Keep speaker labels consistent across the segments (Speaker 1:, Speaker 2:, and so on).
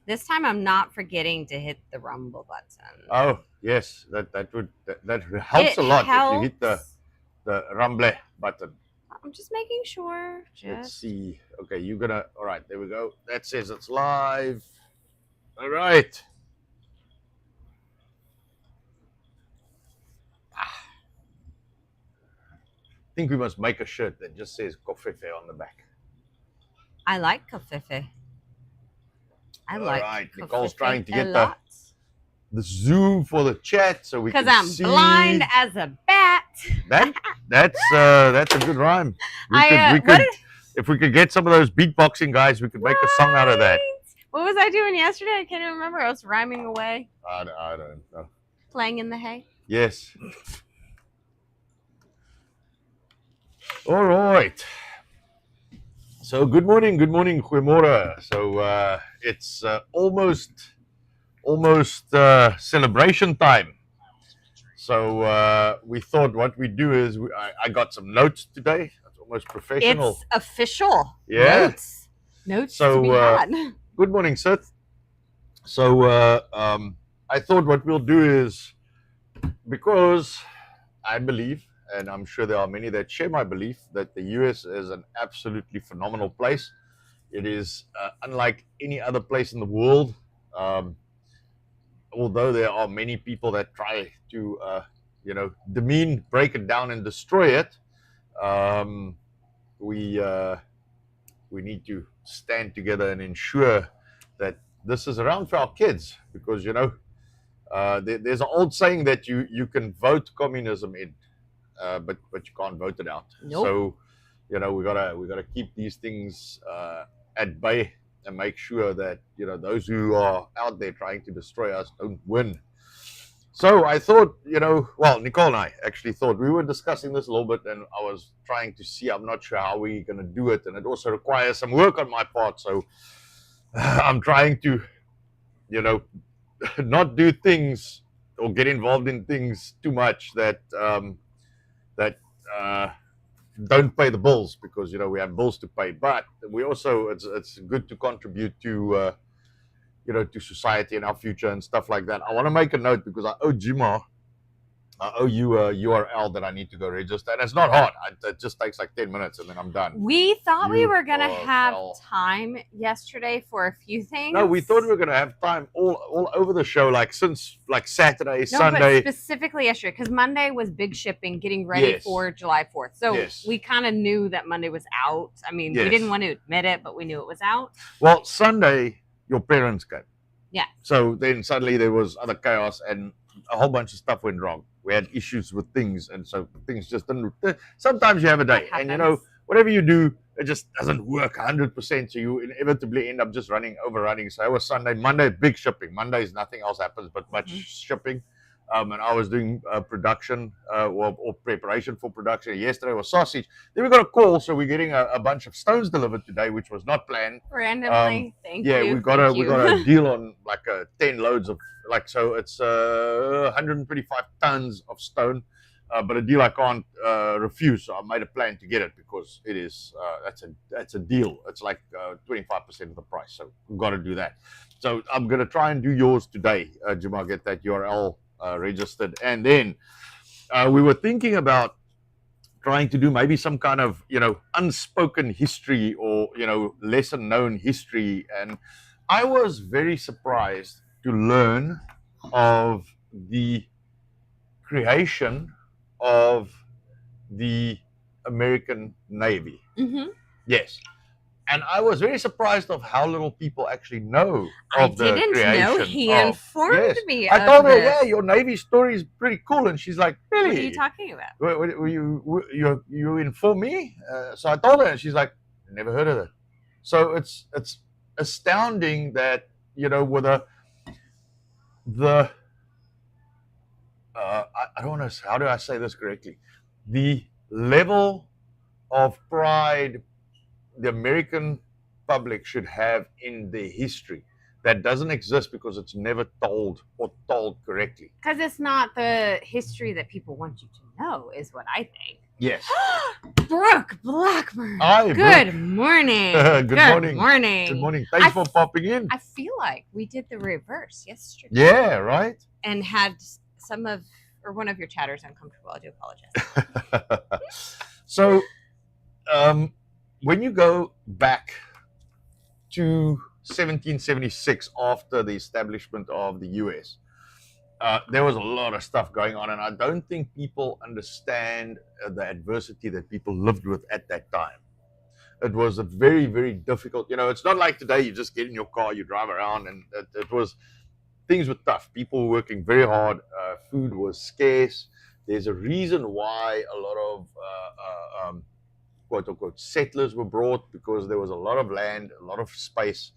Speaker 1: This time I'm not forgetting to hit the rumble button.
Speaker 2: Oh yes, that helps
Speaker 1: It
Speaker 2: a lot if you hit the
Speaker 1: helps.
Speaker 2: rumble button.
Speaker 1: I'm just making sure.
Speaker 2: Let's
Speaker 1: Just
Speaker 2: see. Okay, you're gonna. All right, there we go. That says it's live. All right. I think we must make a shirt that just says Kofefe on the back.
Speaker 1: I like kofefe. I
Speaker 2: All
Speaker 1: like
Speaker 2: right, Nicole's
Speaker 1: kofefe
Speaker 2: trying to
Speaker 1: a
Speaker 2: get
Speaker 1: lot.
Speaker 2: the zoom for the chat so we
Speaker 1: Because
Speaker 2: can
Speaker 1: I'm
Speaker 2: see.
Speaker 1: blind as a bat.
Speaker 2: That's a good rhyme. We could if we could get some of those beatboxing guys, we could make a song out of that.
Speaker 1: What was I doing yesterday? I can't even remember. I was rhyming away.
Speaker 2: I don't know.
Speaker 1: Playing in the hay.
Speaker 2: Yes. All right. So good morning, goeiemorgen. So it's almost celebration time. So we thought what we do is I got some notes today. It's almost professional.
Speaker 1: It's official.
Speaker 2: Yeah.
Speaker 1: Notes to be had.
Speaker 2: Good morning, Seth. So I thought what we'll do is, because I believe, and I'm sure there are many that share my belief, that the US is an absolutely phenomenal place. It is unlike any other place in the world. Although there are many people that try to, demean, break it down, and destroy it, we need to stand together and ensure that this is around for our kids, because there's an old saying that you can vote communism in, but you can't vote it out.
Speaker 1: Nope.
Speaker 2: So we gotta keep these things at bay and make sure that those who are out there trying to destroy us don't win. So I thought, Nicole and I actually thought, we were discussing this a little bit, and I was trying to see, I'm not sure how we're going to do it, and it also requires some work on my part. So I'm trying to, not do things or get involved in things too much that don't pay the bills, because we have bills to pay. But we also, it's good to contribute to to society and our future and stuff like that. I want to make a note, because I owe Jima, I owe you a URL that I need to go register, and it's not hard. It just takes like 10 minutes, and then I'm done.
Speaker 1: We thought we were gonna have time yesterday for a few things.
Speaker 2: No, we thought we were gonna have time all over the show, since Saturday, Sunday.
Speaker 1: But specifically yesterday, because Monday was big shipping, getting ready for July 4th. So we kind of knew that Monday was out. I mean, we didn't want to admit it, but we knew it was out.
Speaker 2: Well, Sunday, your parents came.
Speaker 1: Yeah.
Speaker 2: So then suddenly there was other chaos, and a whole bunch of stuff went wrong. We had issues with things, and so things just didn't. Sometimes you have a day, and whatever you do, it just doesn't work 100%. So you inevitably end up just overrunning. So it was Sunday, Monday, big shipping. Mondays, nothing else happens but much shipping. And I was doing production or preparation for production. Yesterday was sausage. Then we got a call, so we're getting a bunch of stones delivered today, which was not planned.
Speaker 1: Randomly, thank you.
Speaker 2: Yeah, we got a deal on 10 loads of so it's 125 tons of stone, but a deal I can't refuse. So I made a plan to get it, because it is that's a deal. It's 25% of the price, so we've got to do that. So I'm gonna try and do yours today, Jamal. Get that URL registered, and then we were thinking about trying to do maybe some kind of unspoken history, or lesser known history. And I was very surprised to learn of the creation of the American Navy.
Speaker 1: Mm-hmm.
Speaker 2: Yes. And I was very surprised of how little people actually know of the creation.
Speaker 1: I didn't know. He informed me.
Speaker 2: I told her, yeah, your Navy story is pretty cool. And she's like, really?
Speaker 1: What are you talking about?
Speaker 2: You inform me? So I told her, and she's like, never heard of it. So it's astounding that, with I don't know, how do I say this correctly? The level of pride the American public should have in their history that doesn't exist, because it's never told or told correctly.
Speaker 1: Because it's not the history that people want you to know, is what I think.
Speaker 2: Yes.
Speaker 1: Brooke Blackburn.
Speaker 2: Hi,
Speaker 1: Good morning.
Speaker 2: Good morning.
Speaker 1: Morning.
Speaker 2: Good morning. Thanks for popping in.
Speaker 1: I feel like we did the reverse yesterday.
Speaker 2: Yeah, right.
Speaker 1: And had one of your chatters uncomfortable. I do apologize.
Speaker 2: So, when you go back to 1776 after the establishment of the U.S., there was a lot of stuff going on, and I don't think people understand the adversity that people lived with at that time. It was a very, very difficult, it's not like today you just get in your car, you drive around, and things were tough. People were working very hard. Food was scarce. There's a reason why a lot of quote unquote settlers were brought, because there was a lot of land, a lot of space,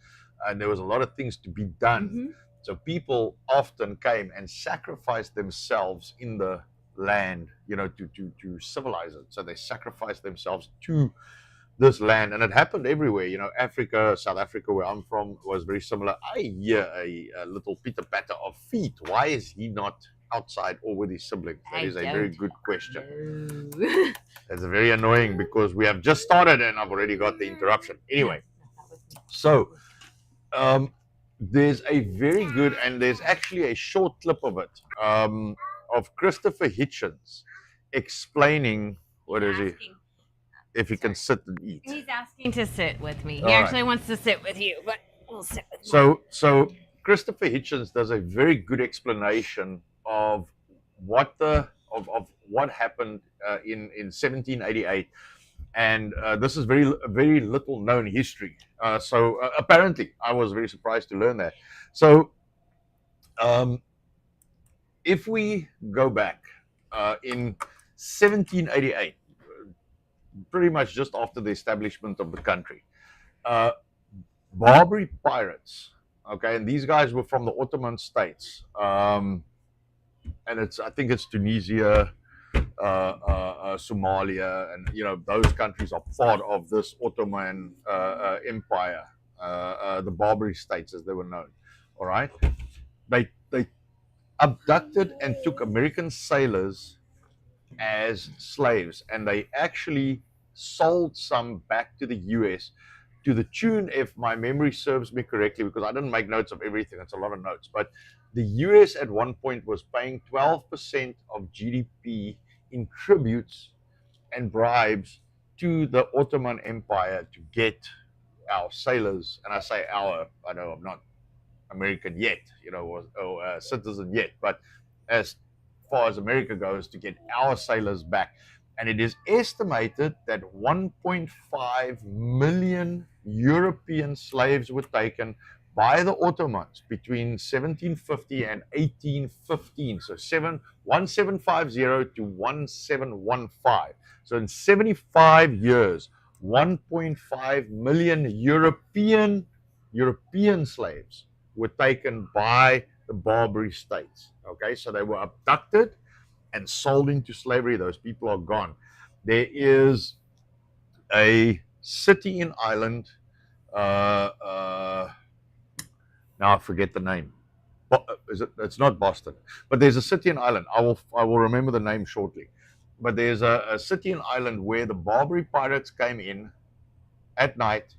Speaker 2: and there was a lot of things to be done. Mm-hmm. So people often came and sacrificed themselves in the land, to civilize it. So they sacrificed themselves to this land, and it happened everywhere. Africa, South Africa, where I'm from, was very similar. I hear a little pitter patter of feet. Why is he not outside or with his siblings? That is a very good question. That's very annoying, because we have just started and I've already got the interruption. Anyway, so there's a very good, and there's actually a short clip of it, of Christopher Hitchens explaining, what is he? If he can sit and eat.
Speaker 1: He's asking to sit with me. He actually wants to sit with you, but we'll sit with
Speaker 2: So Christopher Hitchens does a very good explanation of what happened in 1788, and this is very little known history. So apparently, I was very surprised to learn that. So, if we go back in 1788. Pretty much just after the establishment of the country, Barbary pirates, okay, and these guys were from the Ottoman states, and I think it's Tunisia, Somalia, and those countries are part of this Ottoman empire, the Barbary states as they were known. All right, they abducted and took American sailors as slaves, and they actually sold some back to the US to the tune, if my memory serves me correctly, because I didn't make notes of everything, it's a lot of notes, but the US at one point was paying 12% of GDP in tributes and bribes to the Ottoman Empire to get our sailors, and I say our, I know I'm not American yet, or citizen yet, but as far as America goes, to get our sailors back. And it is estimated that 1.5 million European slaves were taken by the Ottomans between 1750 and 1815. So 1750 to 1715. So in 75 years, 1.5 million European slaves were taken by the Barbary states. Okay, so they were abducted and sold into slavery. Those people are gone. There is a city in Ireland. Now I forget the name. It's not Boston, but there's a city in Ireland. I will remember the name shortly. But there's a city in Ireland where the Barbary pirates came in at night,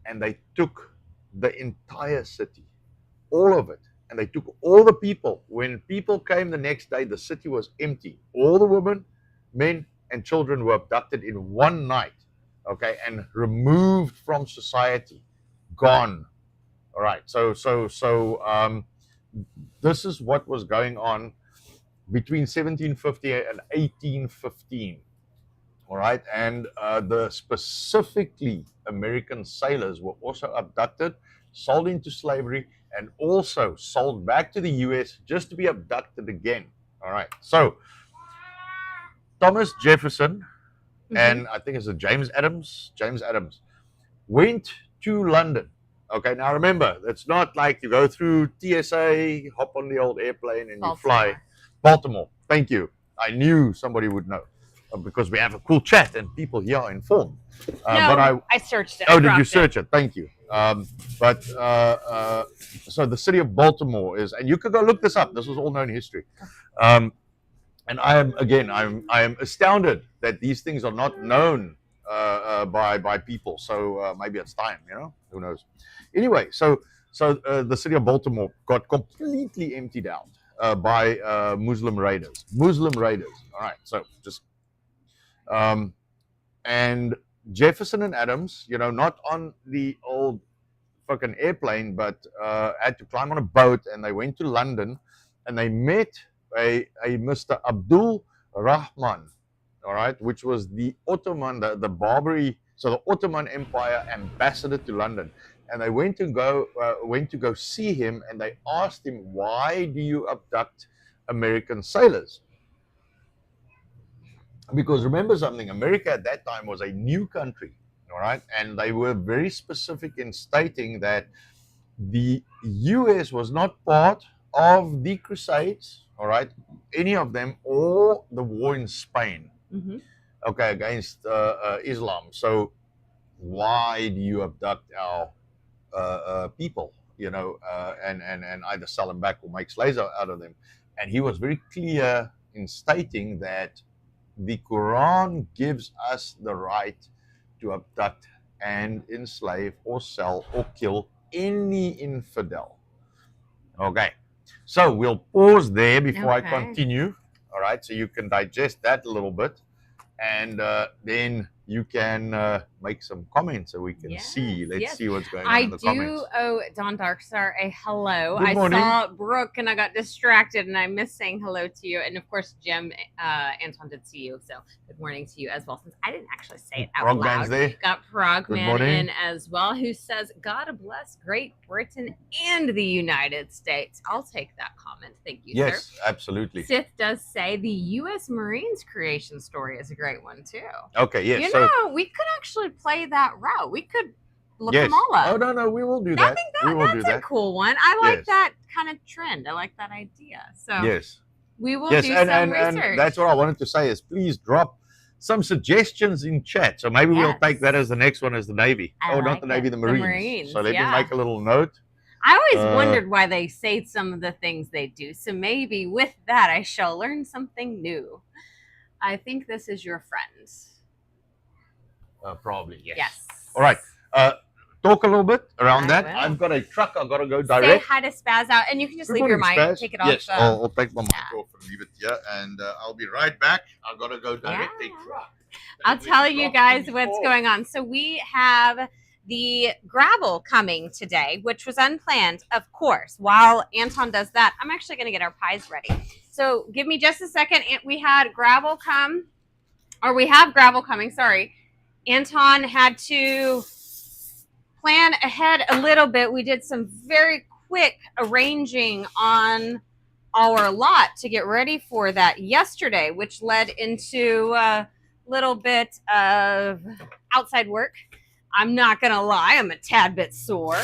Speaker 2: and they took the entire city, all of it. And they took all the people. When people came the next day, the city was empty. All the women, men, and children were abducted in one night, okay, and removed from society, gone. All right. So this is what was going on between 1750 and 1815. All right, and the specifically American sailors were also abducted, sold into slavery, and also sold back to the US just to be abducted again. All right, so Thomas Jefferson and I think it's James Adams went to London. Okay, now remember, it's not like you go through TSA, hop on the old airplane, and you fly. Baltimore, thank you. I knew somebody would know. Because we have a cool chat and people here are informed.
Speaker 1: But I searched it.
Speaker 2: Oh, did you search it? Thank you. So the city of Baltimore is, and you could go look this up. This was all known history. And I am astounded that these things are not known by people. So maybe it's time, who knows. Anyway, so the city of Baltimore got completely emptied out by Muslim raiders. All right, so just and Jefferson and Adams, not on the old fucking airplane, but had to climb on a boat, and they went to London, and they met a Mr. Abdul Rahman, all right, which was the Ottoman, the Barbary, so the Ottoman Empire ambassador to London, and they went to go see him, and they asked him, why do you abduct American sailors? Because remember something, America at that time was a new country, all right, and they were very specific in stating that the US was not part of the Crusades, all right, any of them, or the war in Spain, okay, against Islam. So why do you abduct our people, and either sell them back or make slaves out of them? And he was very clear in stating that the Quran gives us the right to abduct and enslave or sell or kill any infidel. Okay, so we'll pause there before I continue. All right, so you can digest that a little bit, and then you can make some comments so we can see. Let's see what's going on in the comments.
Speaker 1: I do owe Don Darkstar a hello.
Speaker 2: Good morning.
Speaker 1: I saw Brooke and I got distracted, and I missed saying hello to you. And of course, Jim, Anton did see you, so good morning to you as well. Since I didn't actually say it out loud, got Progman in as well, who says, "God bless Great Britain and the United States." I'll take that comment. Thank you, sir.
Speaker 2: Yes, absolutely.
Speaker 1: Sith does say the U.S. Marines creation story is a great one too.
Speaker 2: Okay, yes.
Speaker 1: We could actually play that route. We could look them all up.
Speaker 2: Oh, no, we will do that.
Speaker 1: I think that's a cool one. I like that kind of trend. I like that idea. So
Speaker 2: yes,
Speaker 1: we will do some research.
Speaker 2: And that's what I wanted to say is please drop some suggestions in chat. So maybe we'll take that as the next one as the Navy. Not the Navy, the Marines. So let me make a little note.
Speaker 1: I always wondered why they say some of the things they do. So maybe with that, I shall learn something new. I think this is your friend.
Speaker 2: Probably, yes.
Speaker 1: Yes.
Speaker 2: All right. Talk a little bit around that. I've got a truck. I've got to go direct.
Speaker 1: Say hi to Spaz out, and you can just leave your mic. Take it off.
Speaker 2: Yes, I'll take my mic off and leave it here, and I'll be right back. I've got to go direct a truck.
Speaker 1: I'll tell you guys what's going on. So we have the gravel coming today, which was unplanned, of course. While Anton does that, I'm actually going to get our pies ready. So give me just a second. We have gravel coming, sorry. Anton had to plan ahead a little bit. We did some very quick arranging on our lot to get ready for that yesterday, which led into a little bit of outside work. I'm not going to lie, I'm a tad bit sore.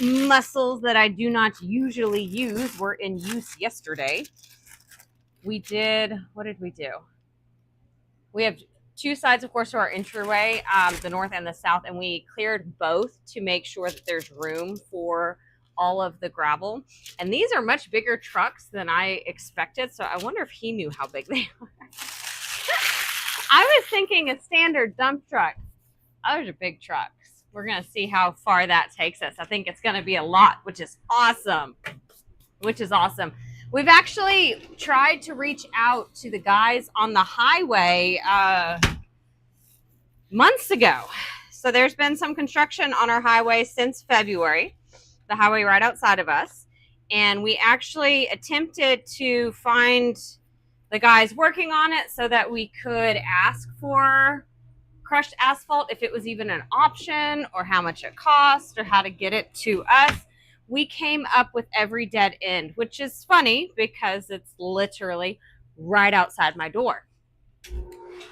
Speaker 1: Muscles that I do not usually use were in use yesterday. What did we do? We have two sides, of course, to our entryway, the north and the south, and we cleared both to make sure that there's room for all of the gravel. And these are much bigger trucks than I expected, so I wonder if he knew how big they are. I was thinking a standard dump truck. Those are big trucks. We're going to see how far that takes us. I think it's going to be a lot, which is awesome. We've actually tried to reach out to the guys on the highway months ago. So there's been some construction on our highway since February, the highway right outside of us. And we actually attempted to find the guys working on it so that we could ask for crushed asphalt, if it was even an option, or how much it cost, or how to get it to us. We came up with every dead end, which is funny because it's literally right outside my door.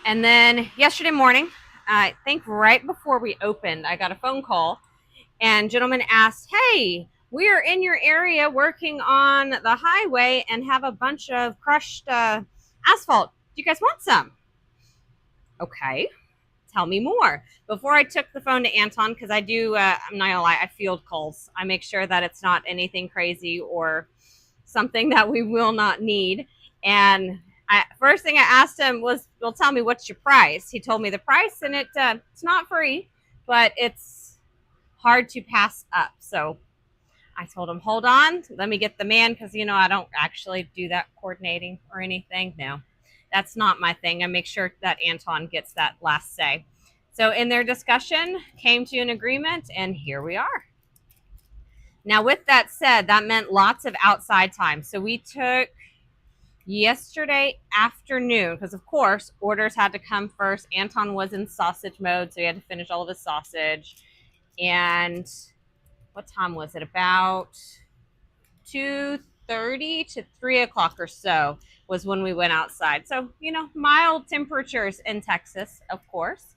Speaker 1: And then yesterday morning, I think right before we opened, I got a phone call, and a gentleman asked, "Hey, we are in your area working on the highway and have a bunch of crushed asphalt. Do you guys want some?" Okay. Tell me more. Before I took the phone to Anton, because I do, I'm not gonna lie, I field calls. I make sure that it's not anything crazy or something that we will not need. And First thing I asked him was, well, tell me, what's your price? He told me the price, and it's not free, but it's hard to pass up. So I told him, hold on, let me get the man, because, I don't actually do that coordinating or anything. No, that's not my thing. I make sure that Anton gets that last say. So in their discussion, came to an agreement, and here we are. Now, with that said, that meant lots of outside time. So we took yesterday afternoon, because of course orders had to come first. Anton was in sausage mode, so he had to finish all of his sausage. And what time was it? About 2:30 to 3 o'clock or so was when we went outside. So, mild temperatures in Texas, of course.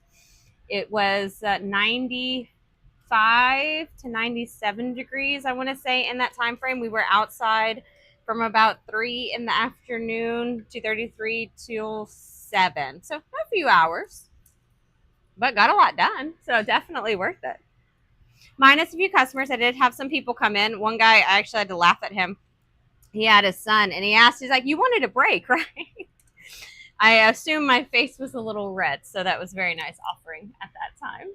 Speaker 1: It was 95 to 97 degrees, I want to say, in that time frame. We were outside from about 3 in the afternoon, 2:33 till 7. So a few hours, but got a lot done. So definitely worth it. Minus a few customers. I did have some people come in. One guy, I actually had to laugh at him. He had his son, and he asked, he's like, you wanted a break, right? I assume my face was a little red, so that was very nice offering at that time.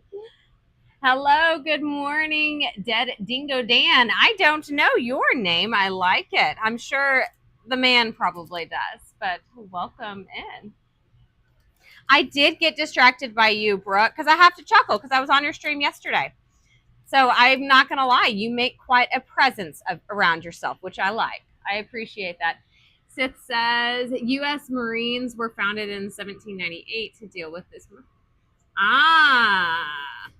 Speaker 1: Hello, good morning, Dead Dingo Dan. I don't know your name. I like it. I'm sure the man probably does, but welcome in. I did get distracted by you, Brooke, because I have to chuckle because I was on your stream yesterday. So I'm not going to lie. You make quite a presence around yourself, which I like. I appreciate that. Sith says U.S. Marines were founded in 1798 to deal with this. Ah.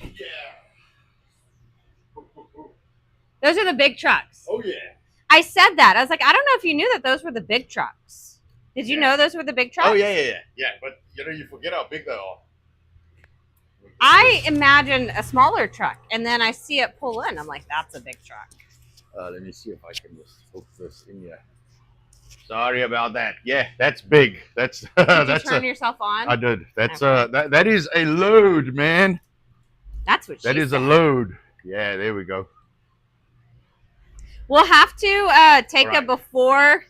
Speaker 2: Yeah.
Speaker 1: Those are the big trucks.
Speaker 2: Oh, yeah.
Speaker 1: I said that. I was like, I don't know if you knew that those were the big trucks. Did you know those were the big trucks?
Speaker 2: Oh, yeah. Yeah, but you forget how big they are.
Speaker 1: I imagine a smaller truck, and then I see it pull in. I'm like, that's a big truck.
Speaker 2: Let me see if I can just hook this in here. Sorry about that. Yeah, that's big. That's
Speaker 1: Did you turn yourself on?
Speaker 2: I did. That's that is a load, man.
Speaker 1: That's what she
Speaker 2: That is
Speaker 1: said.
Speaker 2: a load. Yeah, there we go.
Speaker 1: We'll have to take a
Speaker 2: Right.
Speaker 1: before.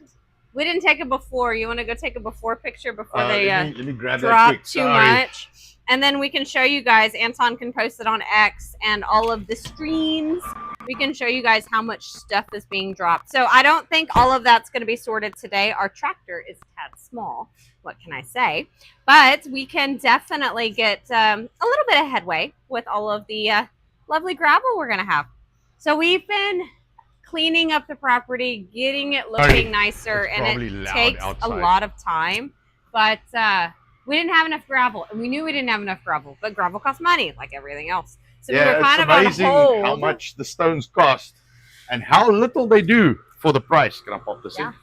Speaker 1: We didn't take a before. You want to go take a before picture before they
Speaker 2: let me grab that
Speaker 1: drop
Speaker 2: quick.
Speaker 1: too
Speaker 2: Sorry.
Speaker 1: much? And then we can show you guys. Anton can post it on X and all of the streams. We can show you guys how much stuff is being dropped. So I don't think all of that's going to be sorted today. Our tractor is tad small. What can I say? But we can definitely get a little bit of headway with all of the lovely gravel we're going to have. So we've been cleaning up the property, getting it looking nicer, and it takes a lot of time. But we didn't have enough gravel, and we knew we didn't have enough gravel. But gravel costs money, like everything else. So we were kind of on hold.
Speaker 2: How much the stones cost and how little they do for the price. Can I pop this in? All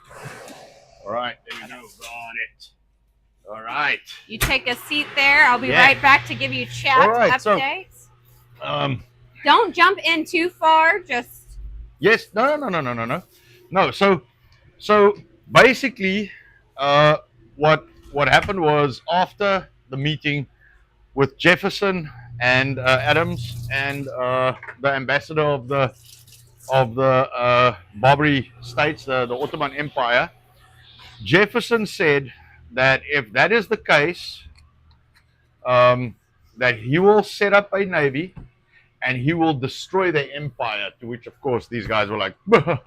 Speaker 2: right, there we go. Got it. All right.
Speaker 1: You take a seat there. I'll be right back to give you chat updates.
Speaker 2: So,
Speaker 1: don't jump in too far. Just
Speaker 2: No. So basically, what happened was after the meeting with Jefferson and Adams and the ambassador of the Barbary states, the Ottoman Empire, Jefferson said that if that is the case, that he will set up a navy and he will destroy the empire. To which, of course, these guys were like, what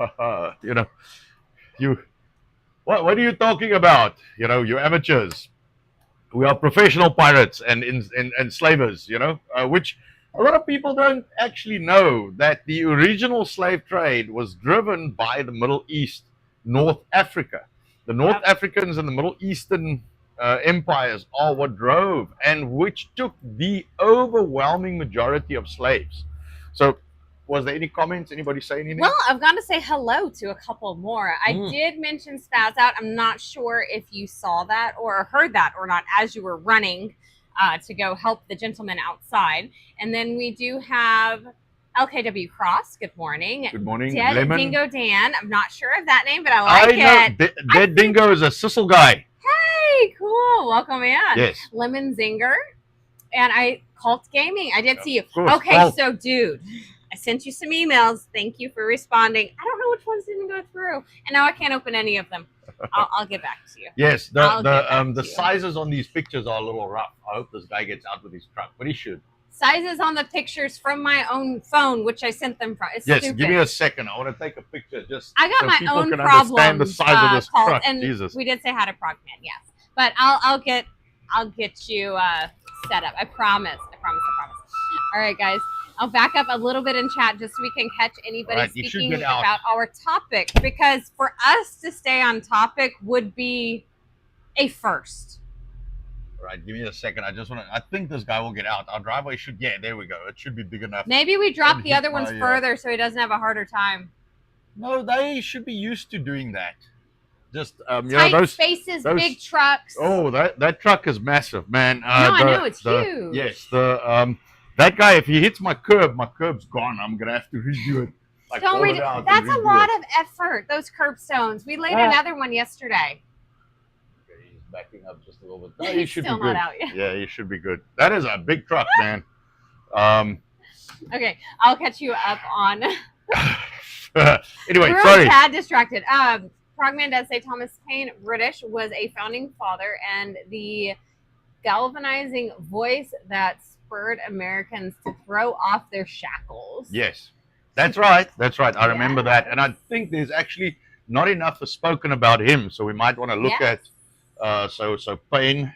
Speaker 2: are you talking about? You amateurs. We are professional pirates and enslavers, which a lot of people don't actually know, that the original slave trade was driven by the Middle East, North Africa. The North Africans and the Middle Eastern empires are what drove and which took the overwhelming majority of slaves. So, was there any comments? Anybody say anything?
Speaker 1: Well, I've got to say hello to a couple more. I did mention Spaz Out. I'm not sure if you saw that or heard that or not as you were running to go help the gentleman outside. And then we do have LKW Cross. Good morning.
Speaker 2: Good morning.
Speaker 1: Dead
Speaker 2: Lemon.
Speaker 1: Dingo Dan. I'm not sure of that name, but I like it.
Speaker 2: Dead Dingo is a Sissel guy.
Speaker 1: Hey, cool. Welcome in.
Speaker 2: Yes.
Speaker 1: Lemon Zinger. And Cult Gaming. I did see you.
Speaker 2: Course.
Speaker 1: Okay, so dude, I sent you some emails. Thank you for responding. I don't know which ones didn't go through, and now I can't open any of them. I'll get back to you.
Speaker 2: Yes,
Speaker 1: I'll get
Speaker 2: the
Speaker 1: back
Speaker 2: the
Speaker 1: to you.
Speaker 2: sizes on these pictures are a little rough. I hope this guy gets out with his truck, but he should.
Speaker 1: Sizes on the pictures from my own phone, which I sent them from. It's
Speaker 2: Yes,
Speaker 1: stupid.
Speaker 2: give me a second. I want to take a picture just
Speaker 1: I got
Speaker 2: so
Speaker 1: my
Speaker 2: people
Speaker 1: own
Speaker 2: can understand the
Speaker 1: problems,
Speaker 2: size of this
Speaker 1: called,
Speaker 2: truck.
Speaker 1: and
Speaker 2: Jesus.
Speaker 1: we did say hi to Progman, yes. But I'll get you set up. I promise. All right, guys. I'll back up a little bit in chat just so we can catch anybody
Speaker 2: Right, you should
Speaker 1: speaking
Speaker 2: get out.
Speaker 1: about our topic, because for us to stay on topic would be a first.
Speaker 2: All right, give me a second. I think this guy will get out. Our driveway should, yeah, there we go. It should be big enough.
Speaker 1: Maybe we drop
Speaker 2: Don't
Speaker 1: the
Speaker 2: hit
Speaker 1: other ones
Speaker 2: my,
Speaker 1: further so he doesn't have a harder time.
Speaker 2: No, they should be used to doing that. Just
Speaker 1: Tight
Speaker 2: those
Speaker 1: spaces,
Speaker 2: those-
Speaker 1: big trucks.
Speaker 2: Oh, that truck is massive, man.
Speaker 1: I know it's huge.
Speaker 2: Yes, that guy. If he hits my curb's gone. I'm gonna have to redo it. Like,
Speaker 1: Don't
Speaker 2: pull
Speaker 1: read
Speaker 2: it
Speaker 1: it.
Speaker 2: out and
Speaker 1: That's a
Speaker 2: redo
Speaker 1: lot
Speaker 2: it.
Speaker 1: of effort. Those curbstones. We laid
Speaker 2: Ah.
Speaker 1: another one yesterday.
Speaker 2: Okay, he's backing up just a little bit. No, he
Speaker 1: He's
Speaker 2: should
Speaker 1: still
Speaker 2: be good.
Speaker 1: not out yet.
Speaker 2: Yeah, he should be good. That is a big truck, man.
Speaker 1: Okay, I'll catch you up on.
Speaker 2: Anyway,
Speaker 1: We're
Speaker 2: sorry.
Speaker 1: a tad distracted. Frogman does say Thomas Paine British was a founding father and the galvanizing voice that spurred Americans to throw off their shackles.
Speaker 2: Yes, that's right. That's right. I remember that, and I think there's actually not enough is spoken about him, so we might want to look
Speaker 1: Yes.
Speaker 2: at. So Paine.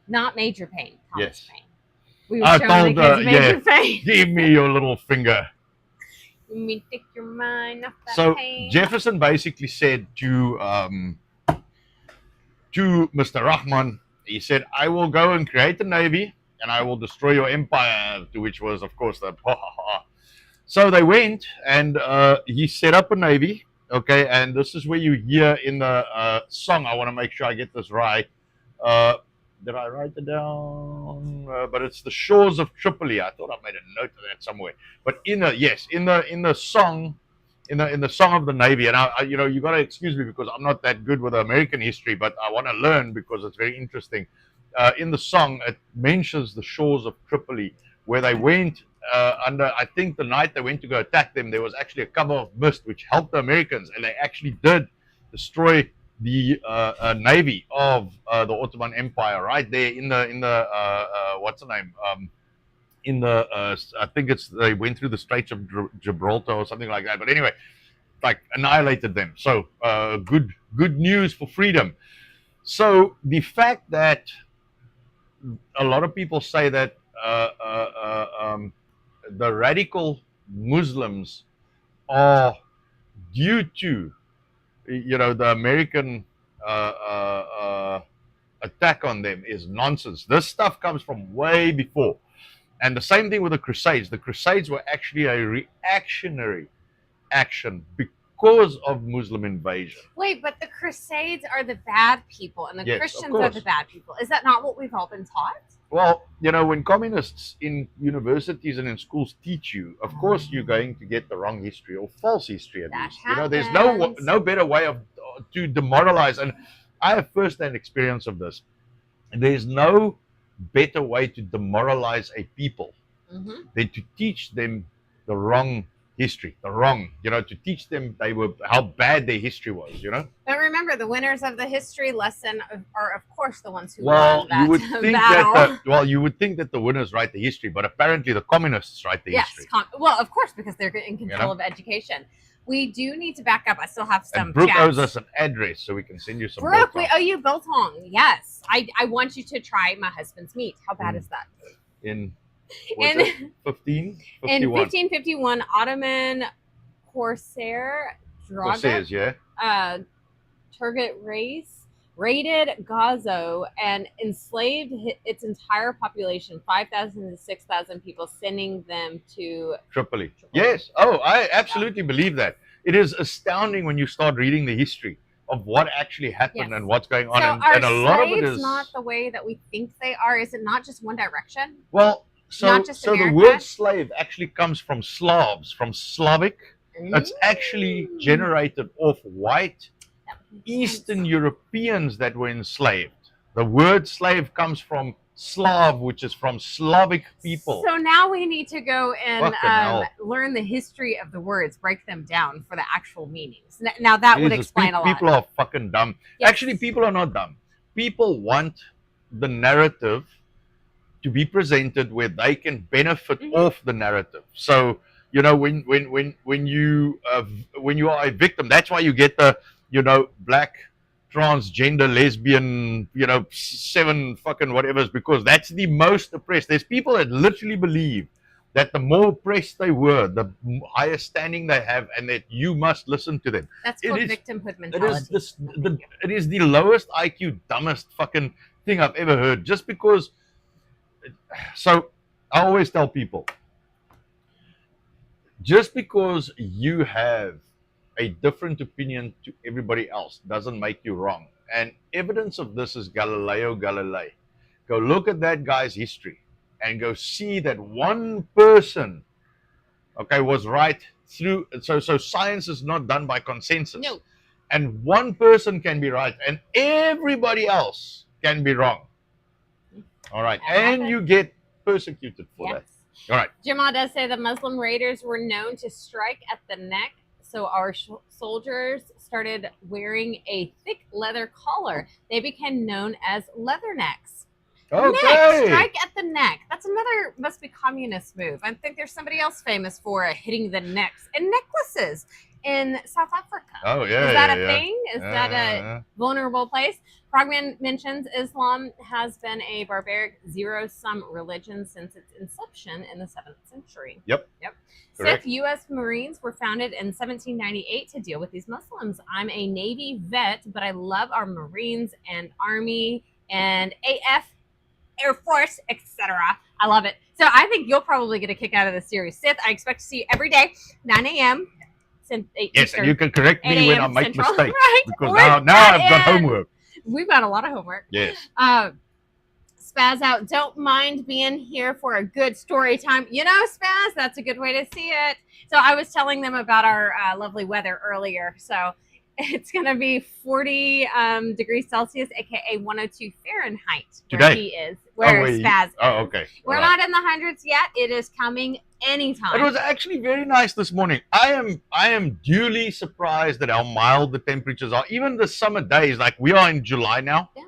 Speaker 1: Not Major Paine. Thomas
Speaker 2: Yes.
Speaker 1: Paine. We were
Speaker 2: I
Speaker 1: showing the
Speaker 2: told,
Speaker 1: kids Major Paine.
Speaker 2: Give me your little finger.
Speaker 1: Let me take your mind off that
Speaker 2: So
Speaker 1: pain.
Speaker 2: Jefferson basically said to Mr. Rahman, he said, "I will go and create a navy, and I will destroy your empire." To which was, of course, the ha ha ha. So they went, and he set up a navy. Okay, and this is where you hear in the song. I want to make sure I get this right. Did I write it down? But it's the shores of Tripoli. I thought I made a note of that somewhere. But in the song, in the song of the Navy, and I you got to excuse me because I'm not that good with American history, but I want to learn because it's very interesting. In the song, it mentions the shores of Tripoli, where they went under. I think the night they went to go attack them, there was actually a cover of mist which helped the Americans, and they actually did destroy the navy of the Ottoman Empire right there in the what's the name in the I think they went through the Straits of Gibraltar or something like that, but anyway, like annihilated them. So good news for freedom. So the fact that a lot of people say that the radical Muslims are due to the American attack on them is nonsense. This stuff comes from way before. And the same thing with the Crusades. The Crusades were actually a reactionary action because of Muslim invasion.
Speaker 1: Wait, but the Crusades are the bad people and the
Speaker 2: Yes, of
Speaker 1: Christians are
Speaker 2: course.
Speaker 1: the bad people. Is that not what we've all been taught?
Speaker 2: Well, when communists in universities and in schools teach you, of course you're going to get the wrong history or false history at
Speaker 1: That
Speaker 2: least. There's
Speaker 1: happens.
Speaker 2: no better way to demoralize. And I have first-hand experience of this. There's no better way to demoralize a people than to teach them the wrong history, to teach them how bad their history was.
Speaker 1: But remember, the winners of the history lesson are, of course, the ones who
Speaker 2: Well,
Speaker 1: won that
Speaker 2: you would think
Speaker 1: battle.
Speaker 2: you would think that the winners write the history, but apparently the communists write the
Speaker 1: Yes,
Speaker 2: history.
Speaker 1: well, of course, because they're in control of education. We do need to back up. I still have some
Speaker 2: And Brooke
Speaker 1: chats.
Speaker 2: owes us an address so we can send you some.
Speaker 1: Brooke, we
Speaker 2: biltong.
Speaker 1: owe you biltong. Yes, I want you to try my husband's meat. How bad is that?
Speaker 2: In
Speaker 1: In
Speaker 2: 15?
Speaker 1: in
Speaker 2: 51.
Speaker 1: 1551, Ottoman Corsair
Speaker 2: Corsairs,
Speaker 1: Draga
Speaker 2: yeah.
Speaker 1: Turgut race raided Gazo and enslaved its entire population, 5,000 to 6,000 people, sending them to
Speaker 2: Tripoli. Yes. Oh, I absolutely believe that. It is astounding when you start reading the history of what actually happened
Speaker 1: Yes.
Speaker 2: and what's going on.
Speaker 1: So
Speaker 2: and
Speaker 1: are
Speaker 2: a lot of it
Speaker 1: slaves
Speaker 2: is
Speaker 1: not the way that we think they are? Is it not just one direction?
Speaker 2: well. So,
Speaker 1: Not just
Speaker 2: the
Speaker 1: America?
Speaker 2: word slave actually comes from Slavs, from Slavic. It's actually generated off white Eastern Europeans that were enslaved. The word slave comes from Slav, which is from Slavic people.
Speaker 1: So now we need to go and
Speaker 2: Fucking hell.
Speaker 1: learn the history of the words, break them down for the actual meanings. Now that would
Speaker 2: Jesus,
Speaker 1: explain a lot.
Speaker 2: people are fucking dumb.
Speaker 1: Yes.
Speaker 2: Actually, people are not dumb. People want the narrative to be presented where they can benefit off the narrative. So you know, when you are a victim, that's why you get the black transgender lesbian 7 fucking whatevers, because that's the most oppressed. There's people that literally believe that the more oppressed they were, the higher standing they have, and that you must listen to them.
Speaker 1: That's called victimhood mentality.
Speaker 2: It is the lowest IQ, dumbest fucking thing I've ever heard. Just because. So I always tell people, just because you have a different opinion to everybody else doesn't make you wrong. And evidence of this is Galileo Galilei. Go look at that guy's history and go see that one person, was right through. So science is not done by consensus.
Speaker 1: No.
Speaker 2: And one person can be right and everybody else can be wrong. All right. And you get persecuted for that. All right.
Speaker 1: Jamal does say the Muslim raiders were known to strike at the neck, so our soldiers started wearing a thick leather collar. They became known as leathernecks.
Speaker 2: Okay.
Speaker 1: Neck, strike at the neck. That's another must be communist move. I think there's somebody else famous for hitting the necks and necklaces in South Africa.
Speaker 2: Oh yeah.
Speaker 1: Is that a thing? Is that a vulnerable place? Frogman mentions Islam has been a barbaric zero-sum religion since its inception in the 7th century.
Speaker 2: Yep.
Speaker 1: Correct. U.S. Marines were founded in 1798 to deal with these Muslims. I'm a Navy vet, but I love our Marines and Army and AF, Air Force, etc. I love it. So I think you'll probably get a kick out of this series. Sith, I expect to see you every day, 9 a.m.
Speaker 2: Yes, and you can correct me when I make
Speaker 1: Central.
Speaker 2: mistakes.
Speaker 1: Right.
Speaker 2: Because now I've got homework.
Speaker 1: We've got a lot of homework.
Speaker 2: Yes.
Speaker 1: Spaz out. Don't mind being here for a good story time. You know, Spaz, that's a good way to see it. So I was telling them about our lovely weather earlier. So it's going to be 40 degrees Celsius, aka 102 Fahrenheit.
Speaker 2: Today.
Speaker 1: Where he is. Where Spaz is.
Speaker 2: Oh, okay.
Speaker 1: We're not in the hundreds yet. It is coming anytime.
Speaker 2: It was actually very nice this morning. I am duly surprised at how mild the temperatures are. Even the summer days, like we are in July now.
Speaker 1: Yeah.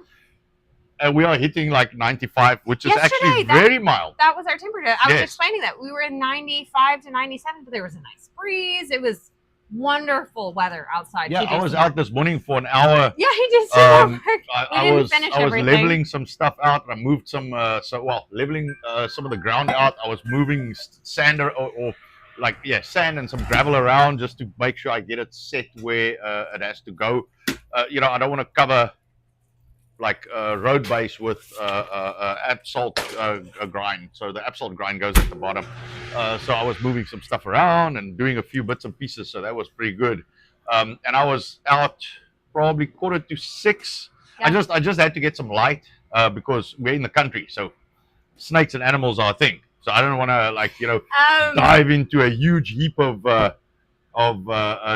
Speaker 2: And we are hitting like 95, which is actually very mild.
Speaker 1: That was our temperature. I was explaining that. We were in 95 to 97, but there was a nice breeze. It was wonderful weather outside.
Speaker 2: Yeah, I was out this morning for an hour.
Speaker 1: Yeah, he did some work.
Speaker 2: I was leveling some stuff out. I moved some leveling some of the ground out. I was moving sand or sand and some gravel around just to make sure I get it set where it has to go. I don't want to cover road base with Absol grind. So the Absol grind goes at the bottom. So I was moving some stuff around and doing a few bits and pieces. So that was pretty good. And I was out probably 5:45. Yeah. I just had to get some light because we're in the country. So snakes and animals are a thing. So I don't want to dive into a huge heap of